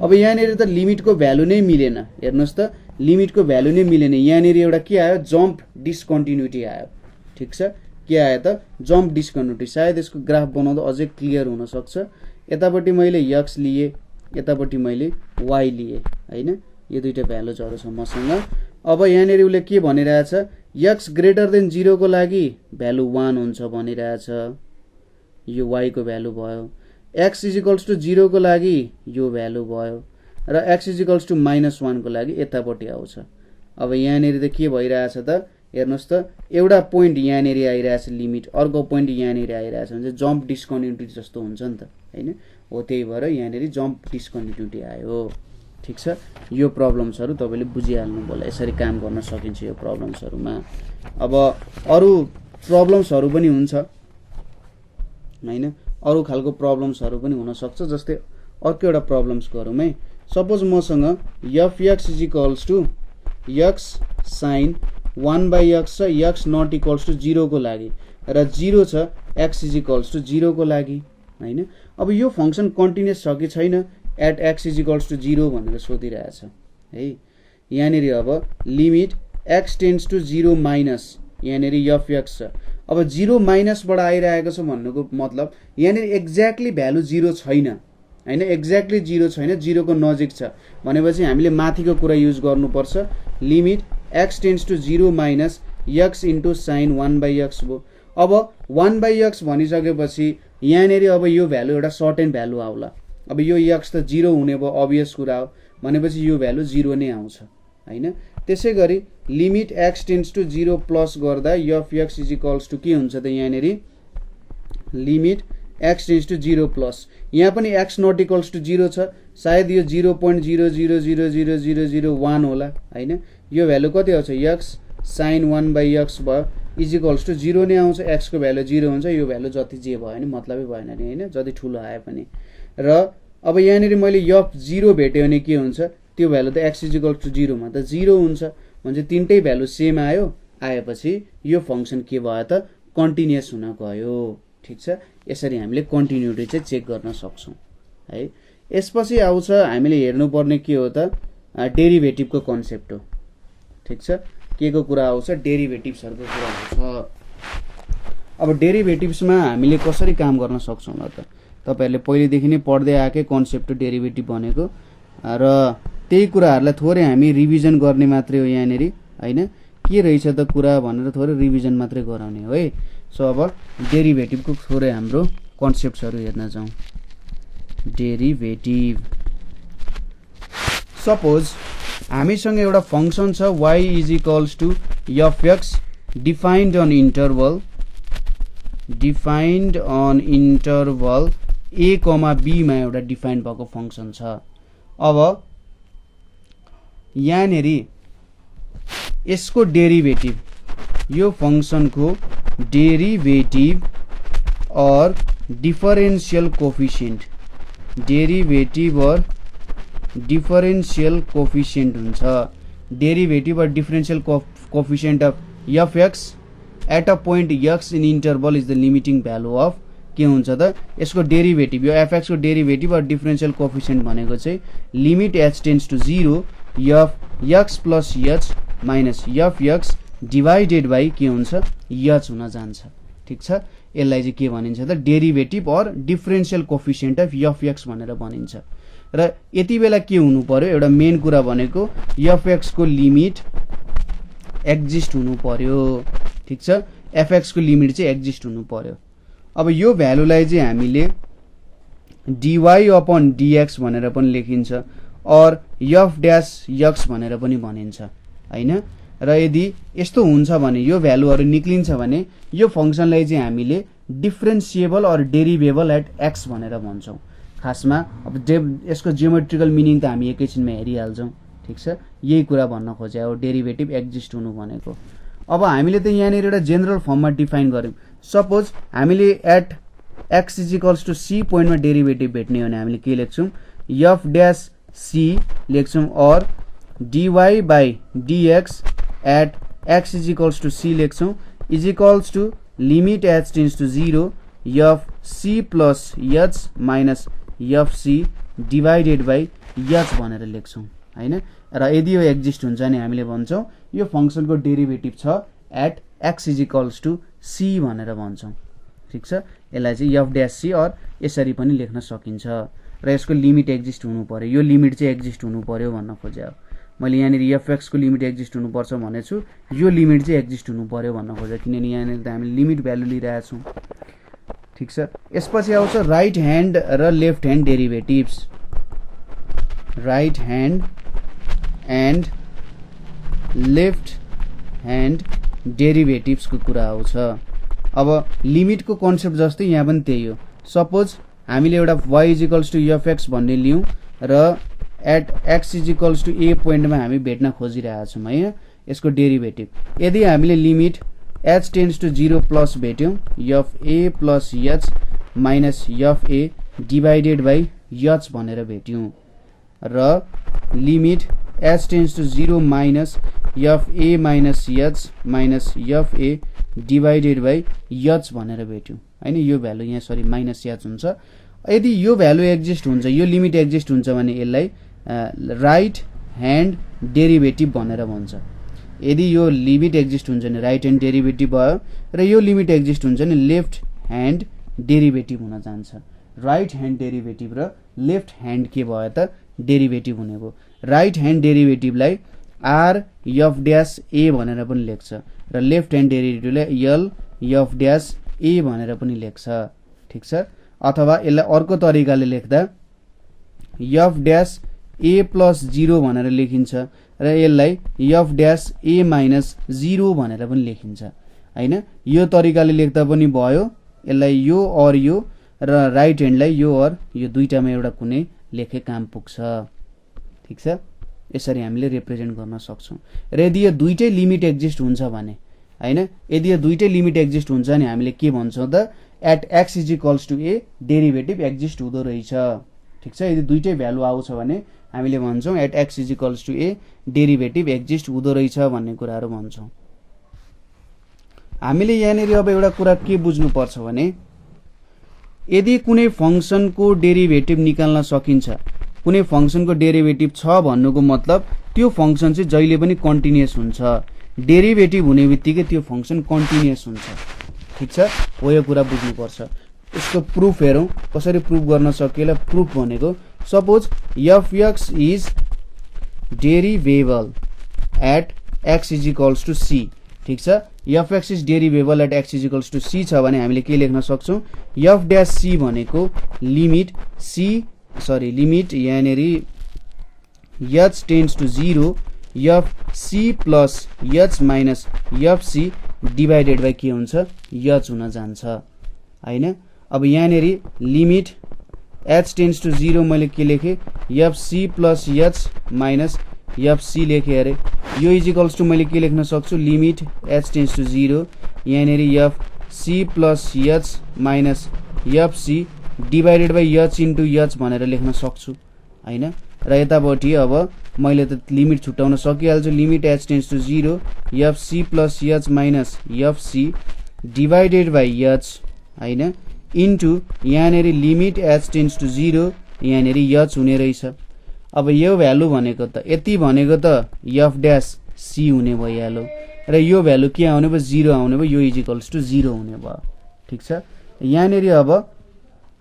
अब यहाँनेरि त लिमिटको भ्यालु नै मिलेन हेर्नुस् त लिमिटको भ्यालु नै मिलेन यहाँनेरि एउटा के आयो जम्प डिस्कन्टिन्युटी आयो ठीक छ। के आयो त जम्प डिस्कन्टिन्युटी सायद यसको ग्राफ बनाउँदा अझै क्लियर हुन सक्छ। यतापट्टि मैले एक्स लिए यतापट्टि मैले वाई लिए हैन यो दुईटा भ्यालुजहरु छ मसँग। अब यहाँनेरि उले के भनिरहेछ एक्स ग्रेटर देन 0 को लागि भ्यालु 1 हुन्छ भनिरहेछ यो y को भ्यालु भयो x इज इक्वल्स टु 0 को लागि यो भ्यालु भयो र x इज इक्वल्स टु -1 को लागि यतापट्टि आउँछ। अब यहाँनेरि त के भइरहेछ त हेर्नुस् त एउटा पोइन्ट यहाँनेरि आइरहेछ लिमिट अर्को पोइन्ट यहाँनेरि आइरहेछ भने जम्प डिस्कन्टिन्युटी जस्तो हुन्छ नि त हैन हो त्यही भएर यहाँनेरि जम्प डिस्कन्टिन्युटी आयो ठीक छ। यो प्रब्लम्सहरु तपाईले बुझिहाल्नु होला यसरी काम गर्न सकिन्छ यो प्रब्लम्सहरुमा। अब अरु प्रब्लम्सहरु पनि हुन्छ हैन अरु खालको प्रब्लम्सहरु पनि हुन सक्छ जस्तै अर्को एउटा प्रब्लम्स गरौँ है। सपोज मसँग f x is equals to x sine 1/x छ एक्स नट इक्वल्स टु 0 को लागि र 0 छ एक्स इज इक्वल्स टु 0 को लागि हैन। अब यो फंक्सन कन्टिन्युअस छ कि छैन at x is equals to 0 भनेर सोधिरहेछ है। यहाँनेरि अब limit x tends to 0 minus यहाँनेरि एफ एक्स छ। अब 0 माइनसबाट आइरहेको छ भन्नुको मतलब यहाँनेरि एक्ज्याक्टली भ्यालु 0 छैन हैन एक्ज्याक्टली 0 छैन 0 को नजिक छ भनेपछि हामीले माथिको कुरा युज गर्नुपर्छ limit x tends to 0 minus x into sine 1/x भयो। अब 1/x भनिसकेपछि यहाँनेरि अब यो भ्यालु एउटा सर्टेन भ्यालु आउला। अब यो x त 0 हुने भयो अभियस कुरा हो भनेपछि यो भ्यालु 0 नै आउँछ हैन। त्यसैगरी limit x tends to 0 plus गर्दा F x is equals to के हुन्छ त यहाँनेरि limit x tends to 0 plus यहाँ पनि x नट इक्वल्स टु 0 छ सायद यो 0.0000001 होला हैन। यो भ्यालु कति आउँछ x sin 1/x भयो इज इक्वल्स टु 0 नै आउँछ x को भ्यालु 0 हुन्छ यो भ्यालु जति जे भयो नि मतलबै भएन नि हैन जति ठुलो आए पनि। र अब यहाँनेरि मैले एफ 0 भेट्यो भने के हुन्छ त्यो भ्यालु त x इज इक्वल्स टु 0 मा त 0 हुन्छ भने तीनटै भ्यालु सेम आयो आएपछि यो फंक्सन के भयो त कन्टिन्युअस हुन गयो ठीक छ। यसरी हामीले कन्टिन्युटी चाहिँ चेक गर्न सक्छौं है। यसपछि आउँछ हामीले हेर्नुपर्ने के हो त डेरिभेटिभको कन्सेप्ट हो ठीक छ। के को कुरा आउँछ डेरिभेटिभ्सहरुको कुरा आउँछ। अब डेरिभेटिभ्समा हामीले कसरी काम गर्न सक्छौं ल त तपाईहरुले पहिलेदेखि नै पढ्दै आएकै कन्सेप्ट डेरिभेटिभ भनेको र त्यही कुराहरुलाई थोरै हामी रिभिजन गर्ने मात्रै हो यहाँनेरि हैन के रहेछ त कुरा भनेर थोरै रिभिजन मात्रै गराउने हो है। सो अब डेरिभेटिभको थोरै हाम्रो कन्सेप्ट्सहरु हेर्न जाउँ। डेरिभेटिभ सपोज हामीसँग एउटा फंक्सन छ y is equals to f x defined on interval a, b मा एउटा डिफाइन भएको फंक्सन छ। अब यहाँनेरि यसको डेरिभेटिभ यो फंक्सनको derivative or differential coefficient derivative or differential coefficient हुन्छ। Derivative or differential coefficient of f x at a point x in interval is the limiting value of के हुन्छ त यसको डेरिभेटिभ यो एफ एक्स को डेरिभेटिभ और डिफरेंशियल कोफिशिएंट भनेको चाहिँ limit h tends to 0 F x plus H minus F x divided by के हुन्छ एच हुन जान्छ ठीक छ। यसलाई चाहिँ के भनिन्छ त derivative or differential coefficient of f x भनेर भनिन्छ। र यति बेला के हुनु पर्यो, एउटा मेन कुरा भनेको एफ एक्स को लिमिट एक्जिस्ट हुनु पर्यो। ठीक छ, एफ एक्स को लिमिट चाहिँ एक्जिस्ट हुनु पर्यो। अब यो भ्यालुलाई चाहिँ हामीले dy अपन dx भनेर पनि लेखिन्छ और एफ ड्यास एक्स भनेर पनि भनिन्छ हैन। र यदि यस्तो हुन्छ भने यो भ्यालुहरु निक्लिन्छ भने यो फंक्सनलाई चाहिँ हामीले डिफरेन्शिएबल और डेरिभेबल एट एक्स भनेर भन्छौं। खासमा अब यसको जियोमेट्रिकल मिनिङ त हामी एकैछिनमा हेरिहाल्छौं। ठीक छ, यही कुरा भन्न खोजे हो डेरिभेटिभ एक्जिस्ट हुनु भनेको। अब हामीले त यहाँ एउटा जेनरल फर्ममा डिफाइन गर्यौं। सपोज हामीले at x equals to c पोइन्टमा डेरिभेटिभ भेट्ने हो भने हामीले के लेख्छौं, f ड्याश c लेख्छौं or dy by dx at x equals to c लेख्छौं is equals to limit h tends to 0 f c plus h minus f c divided by h भनेर लेख्छौं हैन। र यदि यो एक्जिस्ट हुन्छ भने हामीले भन्छौं यो फंक्सनको डेरिभेटिभ छ at x equals to c भनेर भन्छौं। ठीक छ, यसलाई चाहिँ f ड्याश c और यसरी पनि लेख्न सकिन्छ। र यसको लिमिट एक्जिस्ट हुनु पर्यो, यो लिमिट चाहिँ एक्जिस्ट हुनु पर्यो भन्न खोजे हो। मैले यहाँ एफ एक्स को लिमिट एक्जिस्ट हुनु पर्छ भनेछु, यो लिमिट चाहिँ एक्जिस्ट हुनु पर्यो भन्न खोजे, किनभने यहाँ त हामीले लिमिट भ्यालु लिइरहेका छौं। ठीक छ, यसपछि आउँछ राइट ह्यान्ड र left hand derivatives. Right hand and left hand derivatives को कुरा आउँछ। अब लिमिट को कन्सेप्ट जस्तै यहाँ पनि त्यही हो। सपोज हामीले एउटा y equals to f x भन्ने लियौं र at x equals to a पोइन्टमा हामी भेट्न खोजिरहेका छौं है यसको डेरिभेटिभ। यदि हामीले limit h tends to 0 plus भेट्यौं f a plus h minus f a divided by h भनेर भेट्यौं र limit h tends to 0 minus f a minus h minus f a divided by h भनेर भेट्यौं हैन। यो भ्यालु यहाँ सरी माइनस h हुन्छ। यदि यो भ्यालु एक्जिस्ट हुन्छ, यो लिमिट एक्जिस्ट हुन्छ भने यसलाई राइट ह्यान्ड डेरिभेटिभ भनेर भन्छ। यदि यो लिमिट एक्जिस्ट हुन्छ भने राइट ह्यान्ड डेरिभेटिभ भयो र यो लिमिट एक्जिस्ट हुन्छ भने लेफ्ट ह्यान्ड डेरिभेटिभ हुन जान्छ। राइट ह्यान्ड डेरिभेटिभ र लेफ्ट ह्यान्ड के भयो त डेरिभेटिभ हुने भयो। राइट ह्यान्ड डेरिभेटिभलाई आर एफ ड्याश ए भनेर पनि लेख्छ र लेफ्ट ह्यान्ड डेरिभेटिभलाई एल एफ ड्याश ए भनेर पनि लेख्छ। ठीक छ, अथवा यसलाई अर्को तरिकाले लेख्दा एफ ड्याश ए प्लस 0 भनेर लेखिन्छ र यसलाई एफ ड्याश ए माइनस 0 भनेर पनि लेखिन्छ हैन। यो तरिकाले लेख्दा पनि भयो, यसलाई यो और यो र राइट ह्यान्डलाई यो और यो दुईटामा एउटा कुनै लेखे काम पुग्छ। ठीक छ, यसरी हामीले रिप्रेजेन्ट गर्न सक्छौं। र यदि यो दुईटै लिमिट एक्जिस्ट हुन्छ भने हैन, यदि यो दुईटै लिमिट एक्जिस्ट हुन्छ भने हामीले के भन्छौं त at x equals to a derivative exist हुँदो रहेछ। ठीक छ, यदि दुईटै भ्यालु आउँछ भने हामीले भन्छौं at x equals to a derivative exist हुँदो रहेछ भन्ने कुराहरु भन्छौं। हामीले यहाँ अब एउटा कुरा के बुझ्नु पर्छ भने यदि कुनै फंक्सनको डेरिभेटिभ निकाल्न सकिन्छ, कुनै फंक्सनको डेरिभेटिभ छ भन्नुको मतलब त्यो फंक्सन चाहिँ जहिले पनि कन्टिन्युअस हुन्छ। डेरिभेटिभ हुने बित्तिकै त्यो फंक्सन कन्टिन्युअस हुन्छ। ठीक छ, हो यो कुरा बुझ्नु पर्छ। यसको प्रुफ हेरौं, कसरी प्रुफ गर्न सकिएला। प्रुफ भनेको suppose F x is derivable at x equals to c। ठीक छ, F x is derivable at x equals to c छ भने हामीले के लेख्न सक्छौं, एफ ड्याश c भनेको लिमिट लिमिट यहाँनेरि h tends to 0 F c plus h minus F c divided by के हुन्छ h हुन जान्छ हैन। अब यहाँनेरि लिमिट h टेन्ड्स टु 0 मैले के लेखे F c plus h minus F c लेखे अरे। यो इज इक्वल्स टु मैले के लेख्न सक्छु लिमिट h टेन्ड्स टु 0 यहाँनेरि f c plus h minus F c divided by h into h भनेर लेख्न सक्छु हैन। र यतापट्टि अब मैले त लिमिट छुटाउन सकिहाल्छु, limit h tends to 0 F c plus h minus F c divided by h हैन इन्टु यहाँनेरि लिमिट h टेन्ड्स टु 0 यहाँनेरि h हुने रहेछ। अब यो भ्यालु भनेको त यति भनेको त एफ ड्याश c हुने भइहाल्यो र यो भ्यालु के आउने भयो 0 आउने भयो, यो इज इक्वल्स टु 0 हुने भयो। ठिक छ। यहाँनेरि अब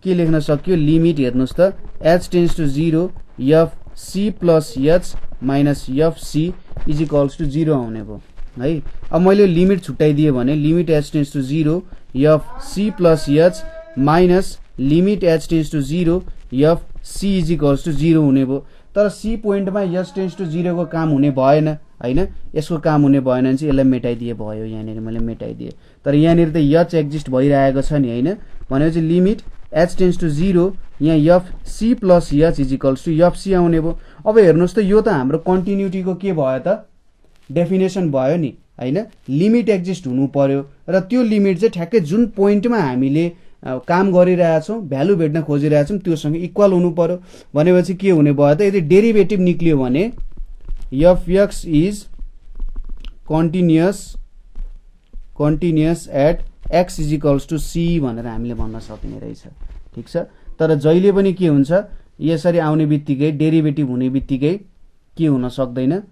के लेख्न सक्यो लिमिट हेर्नुस् त h tends to 0 f c plus H minus f c is equals to 0 आउने भयो है। अब मैले लिमिट छुट्याइदिएँ भने limit h tends to 0 f c plus H minus limit h tends to 0 f c is equals to 0 हुने भयो। तर सी पोइन्टमा h टेन्ड्स टु 0 को काम हुने भएन हैन, यसको काम हुने भएन भने चाहिँ यसलाई मेटाइदिए भयो। यहाँनिर मैले मेटाइदिएँ, तर यहाँनिर त h एक्जिस्ट भइरहेको छ नि हैन, भनेपछि लिमिट h टेन्ड्स टु 0 यहाँ f c plus h is equals to f c आउने भयो। अब हेर्नुहोस् त यो त हाम्रो कन्टिन्युटीको के भयो त डेफिनेसन भयो नि हैन। लिमिट एक्जिस्ट हुनु पर्यो र त्यो लिमिट चाहिँ ठ्याक्कै जुन पोइन्टमा हामीले काम गरिरहेछौँ भ्यालु भेट्न खोजिरहेछौँ त्योसँग इक्वल हुनु पर्यो। भनेपछि के हुने भयो त यदि डेरिभेटिभ निक्लियो भने f x is continuous at x is equals to c भनेर हामीले भन्न सकिने रहेछ। ठिक छ। तर जहिले पनि के हुन्छ यसरी आउने बित्तिकै डेरिभेटिभ हुने बित्तिकै के हुन सक्दैन,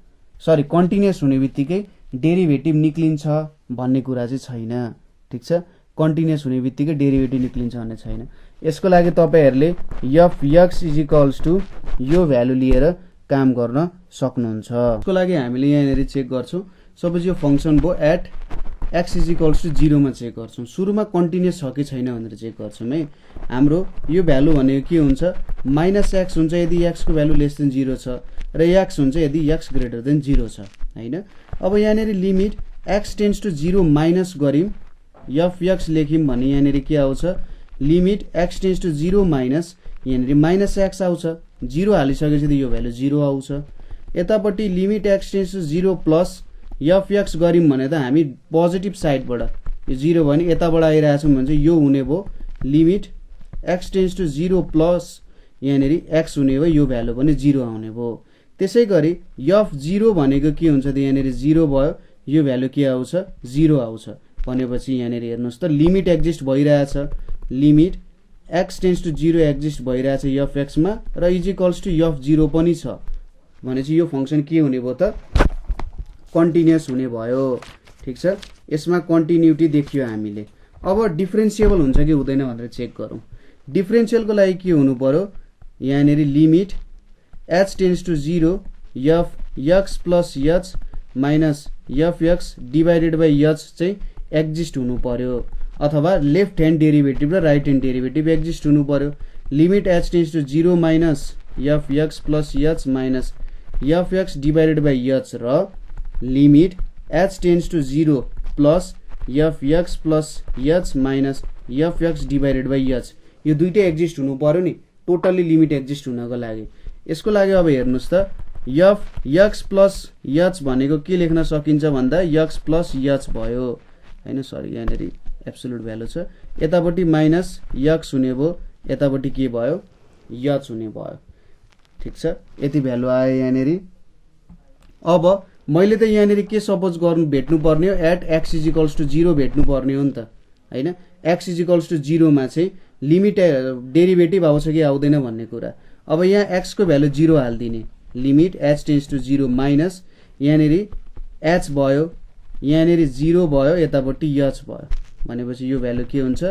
सरी कन्टिन्युअस हुने बित्तिकै डेरिभेटिभ निक्लिन्छ भन्ने कुरा चाहिँ छैन। ठिक छ। कन्टिन्युअस हुने बित्तिकै डेरिभेटिभ निक्लिन्छ भन्ने छैन। यसको लागि तपाईहरुले f x is equals to यो भ्यालु लिएर काम गर्न सक्नुहुन्छ। यसको लागि हामीले यहाँनेरि चेक गर्छौं। सपोज यो फंक्सन भो at x is equals to 0 मा चेक गर्छौं। सुरुमा कन्टिन्युअस छ कि छैन भनेर चेक गर्छौं है। हाम्रो यो भ्यालु भनेको के हुन्छ माइनस एक्स हुन्छ यदि एक्स को भ्यालु लेस देन 0 छ र एक्स हुन्छ यदि एक्स ग्रेटर देन 0 छ हैन। अब यहाँनेरि limit x tends to 0 minus गरिम एफ एक्स लेख्यौं भने यहाँनेरि के आउँछ limit x tends to 0 minus यहाँनेरि माइनस एक्स आउँछ। 0 हालिसकेपछि यो भ्यालु 0 आउँछ। यतापट्टि limit x tends to 0 plus F X गरिम भने त हामी पोजिटिभ साइडबाट यो 0 भने यताबाट आइरहेछौं भने चाहिँ यो हुने भयो limit x tends to 0 plus यहाँनेरि एक्स हुने भयो यो भ्यालु पनि 0 आउने भयो। त्यसैगरी एफ 0 भनेको के हुन्छ त यहाँनेरि 0 भयो यो भ्यालु के आउँछ 0 आउँछ। भनेपछि यहाँनेरि हेर्नुस् त लिमिट एक्जिस्ट भइरहेछ। Limit x tends to 0 exist भइरहेछ एफ एक्स मा र इज इक्वल्स टु एफ 0 पनि छ भनेपछि यो फंक्सन के हुने भयो त कन्टिन्युअस हुने भयो। ठीक छ। यसमा कन्टिन्युटी देखियो हामीले। अब डिफरेन्शिएबल हुन्छ कि हुँदैन भनेर चेक गरौँ। डिफरेन्शियलको लागि के हुनु पर्यो यहाँनेरि limit h tends to 0 F x plus H minus F X divided by H चाहिँ एक्जिस्ट हुनु पर्यो अथवा लेफ्ट ह्यान्ड डेरिभेटिभ र राइट ह्यान्ड डेरिभेटिभ एक्जिस्ट हुनु पर्यो। Limit h tends to 0 minus F x plus H minus F X divided by H र limit h tends to 0 plus F x plus H minus F X divided by H यो दुईटै एक्जिस्ट हुनु पर्यो नि टोटली लिमिट एक्जिस्ट हुनको लागि। यसको लागि अब हेर्नुस् त एफ एक्स प्लस एच भनेको के लेख्न सकिन्छ भन्दा एक्स प्लस एच भयो हैन, सरी यहाँनेरि एब्सोल्युट भ्यालु छ। यतापट्टि माइनस एक्स हुने भयो यतापट्टि के भयो एच हुने भयो। ठीक छ। यति भ्यालु आयो यहाँनेरि। अब मैले त यहाँनेरि के सपोज गर्नु भेट्नु पर्ने हो at x is equals to 0 भेट्नु पर्ने हो नि त हैन। एक्स इज इक्वल्स टु 0 मा चाहिँ लिमिट डेरिभेटिभ आउँछ कि आउँदैन भन्ने कुरा। अब यहाँ एक्स को भ्यालु 0 हाल्दिने limit h tends to 0 minus यहाँनेरि h भयो यहाँनेरि 0 भयो यतापट्टि h भयो भनेपछि यो भ्यालु के हुन्छ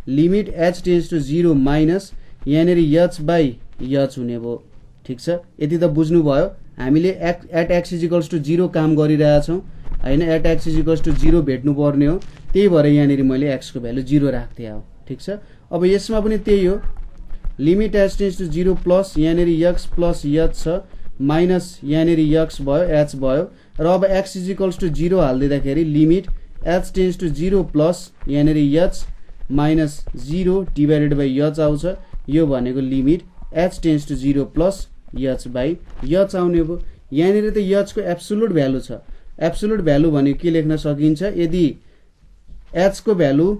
limit h tends to 0 minus यहाँनेरि h बाइ h हुने भयो। ठीक छ। यति त बुझ्नु भयो। हामीले at x is equals to 0 काम गरिरहेछौँ हैन। At x is equals to 0 भेट्नु पर्ने हो त्यही भएर यहाँनेरि मैले एक्स को भ्यालु 0 राख्थे हो। ठीक छ। अब यसमा पनि त्यही हो limit h tends to 0 plus यहाँनेरि x प्लस h छ माइनस यहाँनेरि x भयो h भयो र अब x इज इक्वल्स टु 0 हाल्दिँदाखेरि limit h tends to 0 plus यहाँनेरि h minus 0 divided by h आउँछ। यो भनेको limit h tends to 0 plus h by h आउने भयो। यहाँनेरि त h को एब्सोल्युट भ्यालु छ। एब्सोल्युट भ्यालु भनेको के लेख्न सकिन्छ यदि h को भ्यालु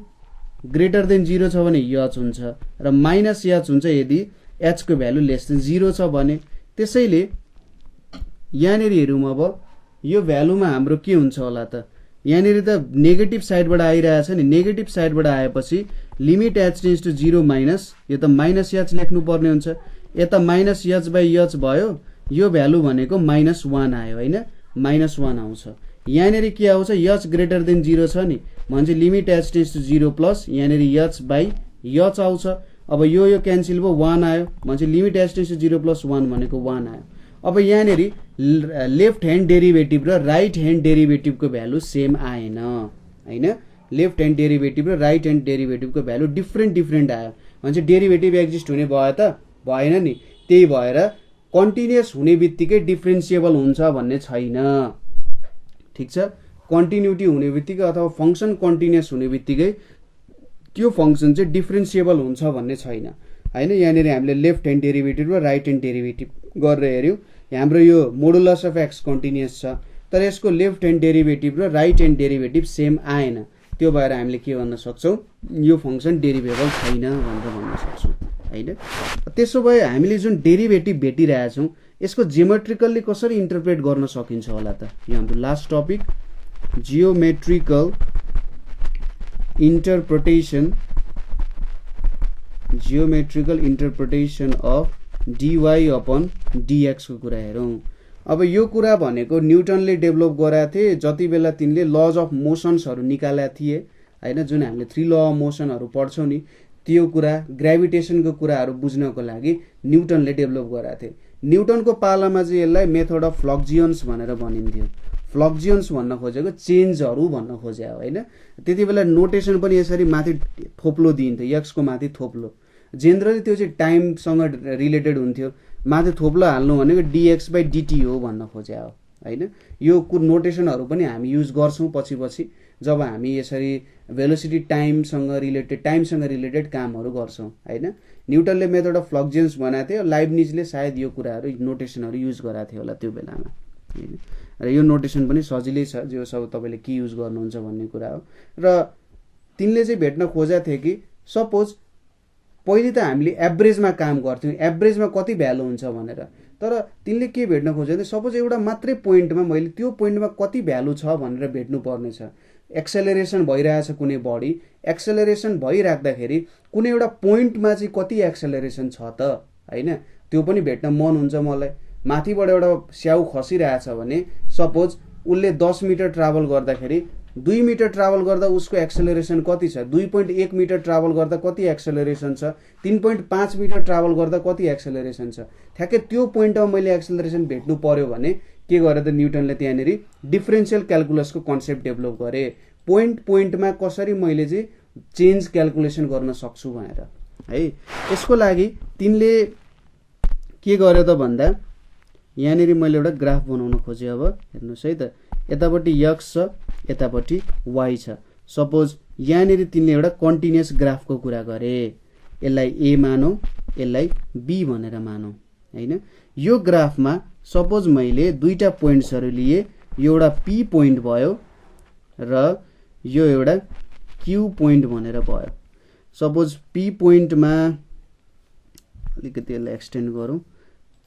ग्रेटर देन 0 छ भने h हुन्छ र माइनस h हुन्छ यदि h को भ्यालु लेस देन 0 छ भने। त्यसैले यहाँनेरि हेरौँ अब यो भ्यालुमा हाम्रो के हुन्छ होला त यहाँनेरि त नेगेटिभ साइडबाट आइरहेछ नि। नेगेटिभ साइडबाट आएपछि limit h tends to 0 minus यो त माइनस h लेख्नु पर्ने हुन्छ। यता माइनस h बाइ h भयो यो भ्यालु भनेको -1 आयो हैन, -1 आउँछ। यहाँनिर के आउँछ h ग्रेटर देन 0 छ नि भने चाहिँ limit h tends to 0 plus यहाँनिर h बाई h आउँछ। अब यो क्यान्सल भयो 1 आयो भने चाहिँ limit h tends to 0 plus 1 भनेको 1 आयो। अब यहाँनिर लेफ्ट ह्यान्ड डेरिभेटिभ र राइट ह्यान्ड डेरिभेटिभको भ्यालु सेम आएन हैन। लेफ्ट ह्यान्ड डेरिभेटिभ र राइट ह्यान्ड डेरिभेटिभको भ्यालु डिफ्रेन्ट आयो भने चाहिँ डेरिभेटिभ एक्जिस्ट हुने भयो त भएन नि। त्यही भएर कन्टिन्युअस हुने बित्तिकै डिफ्रेन्सिएबल हुन्छ भन्ने छैन। ठिक छ, कन्टिन्युटी हुने बित्तिकै अथवा फङ्सन कन्टिन्युअस हुने बित्तिकै त्यो फङ्सन चाहिँ डिफ्रेन्सिएबल हुन्छ भन्ने छैन हैन। यहाँनिर हामीले लेफ्ट ह्यान्ड डेरिभेटिभ र राइट ह्यान्ड डेरिभेटिभ गरेर हेऱ्यौँ। हाम्रो यो मोडुलस अफ एक्स कन्टिन्युअस छ तर यसको लेफ्ट ह्यान्ड डेरिभेटिभ र राइट ह्यान्ड डेरिभेटिभ सेम आएन। त्यो भएर हामीले के भन्न सक्छौँ यो फङ्सन डेरिभेबल छैन भनेर भन्न सक्छौँ हैन। त्यसो भए हामीले जुन डेरिभेटिभ भेटिरहेछौँ यसको जियोमेट्रिकल्ली कसरी इन्टरप्रेट गर्न सकिन्छ होला त। यो हाम्रो last topic geometrical interpretation of dy upon dx को कुरा हेरौँ। अब यो कुरा भनेको न्युटनले डेभलप गराएको थिए जति बेला तिनले लज अफ मोसन्सहरू निकालेका थिए हैन। जुन हामीले 3 ल अफ मोसनहरू पढ्छौँ नि त्यो कुरा ग्राभिटेसनको कुराहरू बुझ्नको लागि न्युटनले डेभलप गराएको थिए। न्युटनको पालामा चाहिँ यसलाई मेथड अफ फ्लक्जियन्स भनेर भनिन्थ्यो। फ्लक्जियन्स भन्न खोजेको चेन्जहरू भन्न खोजे हो हैन। त्यति बेला नोटेसन पनि यसरी माथि थोप्लो दिइन्थ्यो x को माथि थोप्लो। जेनरली त्यो चाहिँ टाइमसँग रिलेटेड हुन्थ्यो। माथि थोप्लो हाल्नु भनेको dx बाई dt हो भन्न खोजे हो हैन। यो नोटेसनहरू पनि हामी युज गर्छौँ पछि जब हामी यसरी भेलोसिटी टाइमसँग रिलेटेड कामहरू गर्छौँ हैन। न्युटनले मेथड अफ फ्लक्जियन्स बनाएको थियो। लाइब्निजले सायद यो कुराहरू नोटेसनहरू युज गराएको थियो होला त्यो बेलामा हैन। र यो नोटेसन पनि सजिलै छ जो सब तपाईँले के युज गर्नुहुन्छ भन्ने कुरा हो। र तिनले चाहिँ भेट्न खोजेको थियो कि सपोज पहिले त हामीले एभरेजमा काम गर्थ्यौँ एभरेजमा कति भ्यालु हुन्छ भनेर। तर तिनले के भेट्न खोजेको थियो सपोज एउटा मात्रै पोइन्टमा मैले त्यो पोइन्टमा कति भ्यालु छ भनेर भेट्नु पर्ने छ। एक्सेलरेसन भइरहेछ कुनै बडी एक्सेलरेसन भइराख्दाखेरि कुनै एउटा पोइन्टमा चाहिँ कति एक्सेलरेसन छ त हैन त्यो पनि भेट्न मन हुन्छ मलाई। माथिबाट एउटा स्याउ खसिरहेछ भने सपोज उसले 10 मिटर ट्राभल गर्दाखेरि 2 मिटर ट्राभल गर्दा उसको एक्सेलरेसन कति छ, 2.1 मिटर ट्राभल गर्दा कति एक्सेलरेसन छ, 3.5 मिटर ट्राभल गर्दा कति एक्सेलरेसन छ। ठ्याक्कै त्यो पोइन्टमा मैले एक्सेलरेसन भेट्नु पर्यो भने के गरे त न्युटनले त्यहाँनिर डिफरेन्शियल क्याल्कुलसको कन्सेप्ट डेभलप गरे। पोइन्टमा कसरी मैले चाहिँ चेन्ज क्याल्कुलेसन गर्न सक्छु भनेर है। यसको लागि तिनले के गर्यो त भन्दा यहाँनिर मैले एउटा ग्राफ बनाउन खोजेँ। अब हेर्नुहोस् है त यतापट्टि x छ यतापट्टि y छ। सपोज यहाँनिर तिनले एउटा कन्टिन्युअस ग्राफको कुरा गरे। यसलाई a मानौ यसलाई b भनेर मानौ हैन। यो ग्राफमा सपोज मैले दुईटा पोइन्ट्सहरू लिए। यो एउटा p पोइन्ट भयो र यो एउटा q पोइन्ट भनेर भयो। सपोज p पोइन्टमा अलिकति यसलाई एक्सटेन्ड गरौँ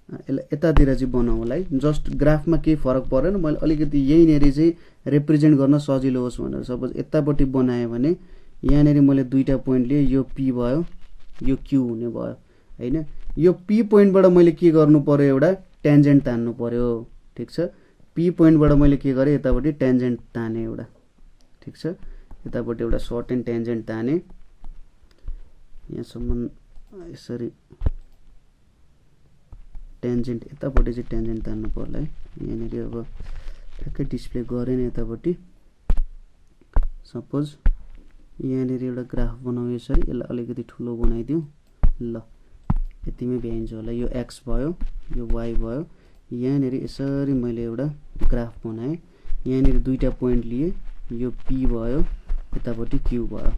यसलाई यतातिर चाहिँ बनाउलाई जस्ट ग्राफमा केही फरक परेन। मैले अलिकति यहीँनिर चाहिँ रिप्रेजेन्ट गर्न सजिलो होस् भनेर सपोज यतापट्टि बनाएँ भने यहाँनिर मैले दुईटा पोइन्ट लिए। यो p भयो यो q हुने भयो हैन। यो p पोइन्टबाट मैले के गर्नु पर्यो एउटा टेन्जेन्ट तान्नु पर्यो। ठिक छ, p पोइन्टबाट मैले के गरेँ यतापट्टि टेन्जेन्ट ताने एउटा। ठिक छ, यतापट्टि एउटा सर्ट एन्ड टेन्जेन्ट ताने यहाँसम्म यसरी टेन्जेन्ट यतापट्टि चाहिँ टेन्जेन्ट तान्नु पर्ला है। यहाँनिर अब ठ्याक्कै डिस्प्ले गरेन यतापट्टि। सपोज यहाँनिर एउटा ग्राफ बनाऊ यसरी। यसलाई अलिकति ठुलो बनाइदिउँ ल यतिमै भ्याइन्छ होला। यो x भयो यो y भयो। यहाँनिर यसरी मैले एउटा ग्राफ बनाएँ। यहाँनिर दुईटा पोइन्ट लिए। यो p भयो यतापट्टि q भयो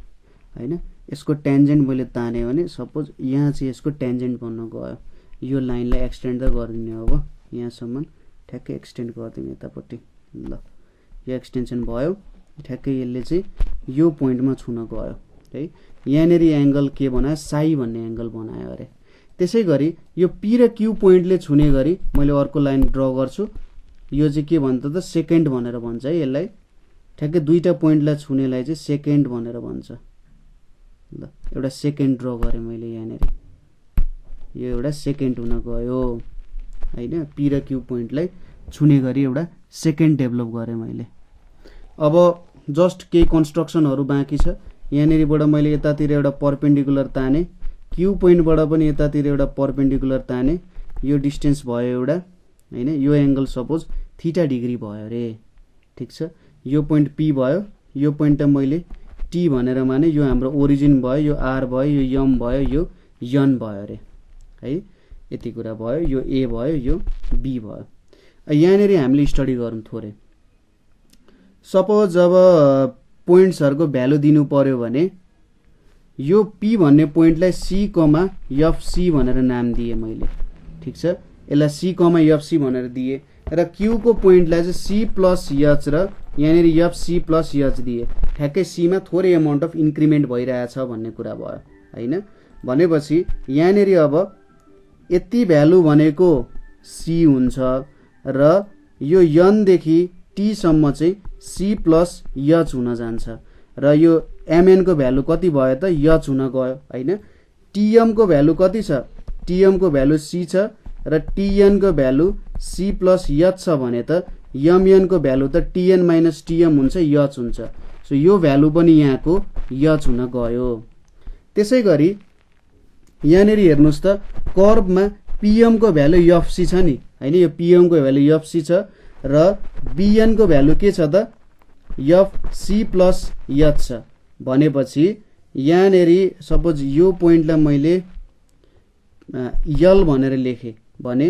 हैन। यसको टेन्जेन्ट मैले ताने भने सपोज यहाँ चाहिँ यसको टेन्जेन्ट बन्न गयो। यो लाइनलाई एक्सटेन्ड त गरिदिने हो। अब यहाँसम्म ठ्याक्कै एक्सटेन्ड गरिदिउँ यतापट्टि ल यो एक्सटेन्सन भयो। ठ्याक्कै यसले चाहिँ यो पोइन्टमा छुन गयो है। यहाँनिर एङ्गल के बनायो साई भन्ने एङ्गल बनायो अरे। त्यसै गरी यो p र q पोइन्टले छुने गरी मैले अर्को लाइन ड्र गर्छु। यो चाहिँ के भन्छ त सेकेन्ड भनेर भन्छ है यसलाई। ठ्याक्कै दुईटा पोइन्टलाई छुनेलाई चाहिँ सेकेन्ड भनेर भन्छ। ल एउटा सेकेन्ड ड्र गरेँ मैले यहाँनिर। यो एउटा सेकेन्ड हुन गयो हैन। p र q पोइन्टलाई छुने गरी एउटा सेकेन्ड डेभलप गरेँ मैले अब जस्ट केही कन्स्ट्रक्सनहरु बाँकी छ। यहाँनिरबाट मैले यतातिर एउटा परपेन्डिकुलर ताने, क्यू पोइन्टबाट पनि यतातिर एउटा परपेन्डिकुलर ताने, यो डिस्टेन्स भयो एउटा हैन। यो एंगल सपोज थीटा डिग्री भयो रे, ठीक छ। यो पोइन्ट पी भयो, यो पोइन्ट मैले टी भनेर माने, यो हाम्रो ओरिजिन भयो, यो आर भयो, यो एम भयो, यो एन भयो रे है। यति कुरा भयो, यो ए भयो, यो बी भयो। यहाँनिर हामीले स्टडी गरौँ थोरै। सपोज अब पोइन्ट्सहरुको भ्यालु दिनु पर्यो भने यो पी भन्ने पोइन्टलाई सी कमा एफ सी भनेर नाम दिए मैले, ठीक छ। यसलाई सी कमा एफ सी भनेर दिए र क्यू को पोइन्टलाई चाहिँ सी प्लस एच र यहाँनिर एफ सी प्लस एच दिए। ठ्याक्कै सी मा थोरै अमाउन्ट अफ इन्क्रिमेन्ट भइरहेछ भन्ने कुरा भयो हैन। भनेपछि यहाँनिर अब यति भ्यालु भनेको सी हुन्छ र यो एन देखि टी सम्म चाहिँ सी प्लस एच हुन जान्छ र यो एमएन को भ्यालु कति भयो त एच हुन गयो हैन। टीएम को भ्यालु कति छ, टीएम को भ्यालु सी छ र टीएन को भ्यालु सी प्लस एच छ भने त एमएन को भ्यालु त टीएन माइनस टीएम हुन्छ, एच हुन्छ। सो यो भ्यालु पनि यहाँको एच हुन गयो। त्यसैगरी यहाँनिर हेर्नुस् त कर्वमा पीएम को भ्यालु एफसी छ नि हैन। यो पीएम को भ्यालु एफसी छ र बीएन को भ्यालु के छ त एफसी प्लस एच छ। भनेपछि यहाँनिर सपोज यो पोइन्टलाई मैले यल भनेर लेखे भने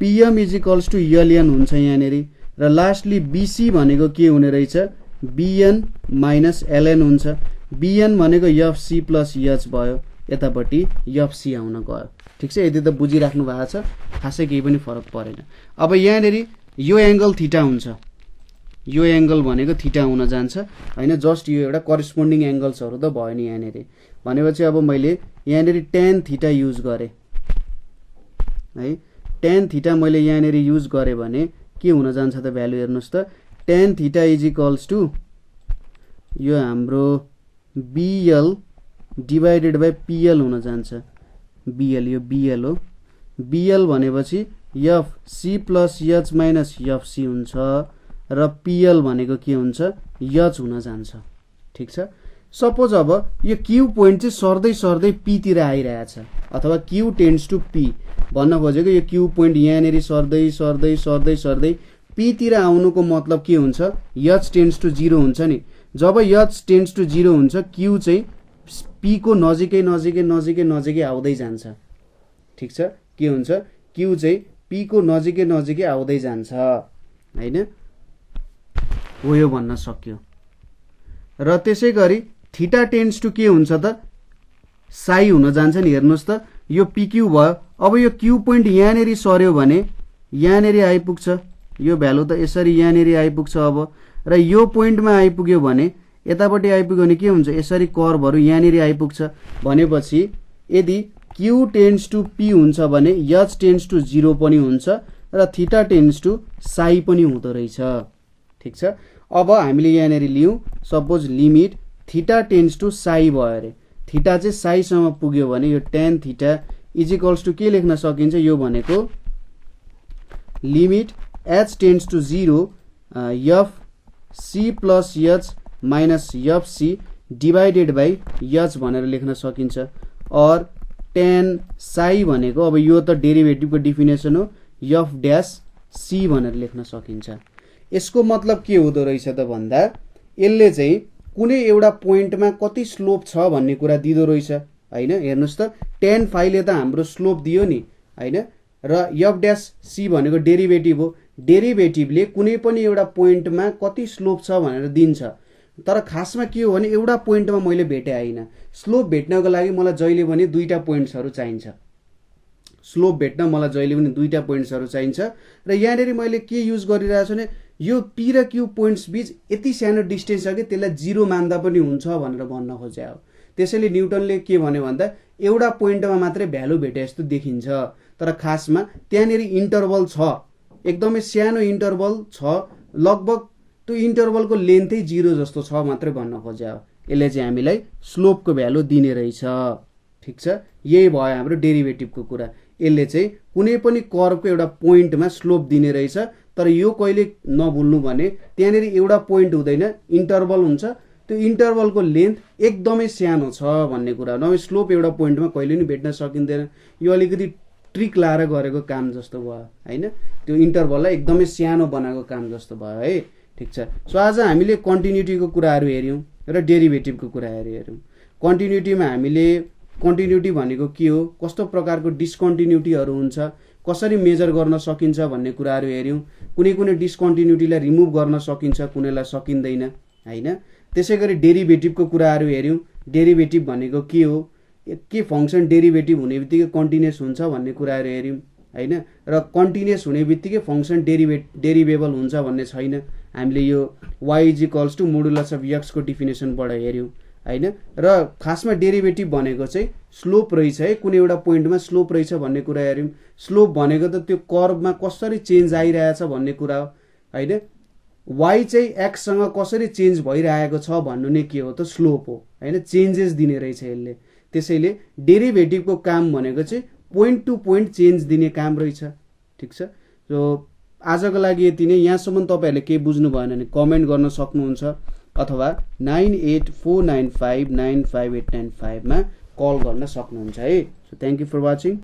PM is equals to LN हुन्छ यहाँनिर र लास्टली बीसी भनेको के हुने रहेछ, बीएन माइनस एलएन हुन्छ। बीएन भनेको एफसी प्लस एच भयो, यतापट्टि एफसी आउन गयो, ठीक छ। यदि त बुझिराख्नु भएको छ, खासै केही पनि फरक परेन। अब यहाँनिर यो एंगल थीटा हुन्छ, यो एंगल भनेको थीटा हुन जान्छ हैन। जस्ट यो एउटा करेस्पोन्डिङ एंगल्सहरु त भयो नि यहाँनिर। भनेपछि अब मैले यहाँनिर टेन थीटा युज गरे है। टेन थीटा मैले यहाँनिर युज गरे भने के हुन जान्छ त भ्यालु हेर्नुस् त, tan theta is equals to यो हाम्रो बीएल डिवाइडेड बाइ पीएल हुन जान्छ। बीएल यो बीएल हो। बीएल भनेपछि f c plus H minus FC हुन्छ र पीएल भनेको के हुन्छ, एच हुन जान्छ, ठीक छ। सपोज अब यो क्यू पोइन्ट चाहिँ सर्दै सर्दै पी तिर आइरहेछ अथवा क्यू टेन्ड्स टु पी भन्न खोजेको। यो क्यू पोइन्ट यहाँनिर सर्दै सर्दै सर्दै सर्दै पी तिर आउनुको मतलब के हुन्छ, एच टेन्ड्स टु 0 हुन्छ नि। जब एच टेन्ड्स टु 0 हुन्छ क्यू चाहिँ पी को नजिकै नजिकै नजिकै नजिकै आउँदै जान्छ, ठीक छ। के हुन्छ, क्यू चाहिँ पी को नजिकै नजिकै आउँदै जान्छ हैन। हो यो भन्न सक्यो। र त्यसैगरी थीटा टेन्ड्स टु के हुन्छ त, साई हुन जान्छ नि। हेर्नुस् त यो पीक्यू भयो। अब यो क्यू पोइन्ट यहाँनिर सर्यो भने यहाँनिर आइपुग्छ, यो भ्यालु त यसरी यहाँनिर आइपुग्छ। अब र यो पोइन्टमा आइपुग्यो भने यतापट्टि आइपुग्यो भने के हुन्छ, यसरी कर्भहरु यहाँनिर आइपुग्छ। भनेपछि यदि क्यू टेन्ड्स टु पी हुन्छ भने एच टेन्ड्स टु 0 पनि हुन्छ र थीटा टेन्ड्स टु साई पनि हुँदो रहेछ, ठीक छ। अब हामीले यहाँनिर लियौं suppose limit theta tends to psi भयो अरे। थीटा चाहिँ साई सम्म पुग्यो भने यो tan theta is equals to के लेख्न सकिन्छ, यो भनेको limit h tends to 0 f c plus H minus f c divided by h भनेर लेख्न सकिन्छ। और टेन साई भनेको अब यो त डेरिभेटिभको डिफिनेसन हो, एफ ड्यास सी भनेर लेख्न सकिन्छ। यसको मतलब के हुँदो रहेछ त भन्दा यसले चाहिँ कुनै एउटा पोइन्टमा कति स्लोप छ भन्ने कुरा दिदो रहेछ हैन। हेर्नुस् त टेन फाइले त हाम्रो स्लोप दियो नि हैन। र एफ ड्यास सी भनेको डेरिभेटिभ हो। डेरिभेटिभले कुनै पनि एउटा पोइन्टमा कति स्लोप छ भनेर दिन्छ। तर खासमा के हो भने एउटा पोइन्टमा मैले भेटे हैन। स्लोप भेट्नको लागि मलाई जहिले पनि दुईटा पोइन्ट्सहरु चाहिन्छ। स्लोप भेट्न मलाई जहिले पनि दुईटा पोइन्ट्सहरु चाहिन्छ। र यहाँनेरि मैले के युज गरिरहेछु भने यो पी र क्यू पोइन्ट्स बीच यति सानो डिस्टेन्स छ कि त्यसलाई 0 मान्दा पनि हुन्छ भनेर भन्न खोजे हो। त्यसैले न्युटनले के भन्यो भन्दा एउटा पोइन्टमा मात्रै भ्यालु भेटे जस्तो देखिन्छ। तर खासमा त्यहाँनेरि इन्टरभल छ, एकदमै सानो इन्टरभल छ, लगभग त्यो इन्टरभलको लेन्थै 0 जस्तो छ मात्रै भन्न खोजे हो। यसले चाहिँ हामीलाई स्लोपको भ्यालु दिने रहेछ, ठीक छ। यही भयो हाम्रो डेरिभेटिभको कुरा। यसले चाहिँ कुनै पनि कर्वको एउटा पोइन्टमा स्लोप दिने रहेछ। तर यो कहिले नभुल्नु भने त्यहाँनिर एउटा पोइन्ट हुँदैन, इन्टरभल हुन्छ। त्यो इन्टरभलको लेन्थ एकदमै सानो छ भन्ने कुरा, नभए स्लोप एउटा पोइन्टमा कहिले पनि भेट्न सकिँदैन। यो अलिकति ट्रिक लाएर गरेको काम जस्तो भयो हैन, त्यो इन्टरभललाई एकदमै सानो बनाएको काम जस्तो भयो है। ठिक छ। सो आज हामीले कन्टिन्युटीको कुराहरू हेऱ्यौँ र डेरिभेटिभको कुराहरू हेऱ्यौँ। कन्टिन्युटीमा हामीले कन्टिन्युटी भनेको के हो, कस्तो प्रकारको डिस्कन्टिन्युटीहरू हुन्छ, कसरी मेजर गर्न सकिन्छ भन्ने कुराहरू हेऱ्यौँ। कुनै कुनै डिस्कन्टिन्युटीलाई रिमुभ गर्न सकिन्छ, कुनैलाई सकिँदैन हैन। त्यसै गरी डेरिभेटिभको कुराहरू हेऱ्यौँ। डेरिभेटिभ भनेको के हो, के फङ्सन डेरिभेटिभ हुने बित्तिकै कन्टिन्युस हुन्छ भन्ने कुराहरू हेऱ्यौँ हैन। र कन्टिन्युस हुने बित्तिकै फङ्सन डेरिभेबल हुन्छ भन्ने छैन। हामीले यो y = मोडुलस अफ x को डिफिनेसनबाट हेऱ्यौँ हैन। र खासमा डेरिभेटिभ भनेको चाहिँ स्लोप रहेछ है, कुनै एउटा पोइन्टमा स्लोप रहेछ भन्ने कुरा हेऱ्यौँ। स्लोप भनेको त त्यो कर्भमा कसरी चेन्ज आइरहेछ भन्ने कुरा हो हैन। y चाहिँ x सँग कसरी चेन्ज भइरहेको छ भन्नु नै के हो त स्लोप हो हैन, चेन्जेस दिने रहेछ यसले। त्यसैले डेरिभेटिभको काम भनेको चाहिँ पोइन्ट टु पोइन्ट चेन्ज दिने काम रहेछ। ठिक छ। सो आजको लागि यति नै। यहाँसम्म तपाईँहरूले केही बुझ्नु भएन भने कमेन्ट गर्न सक्नुहुन्छ अथवा 9849595895 मा कल गर्न सक्नुहुन्छ है। So thank you for watching.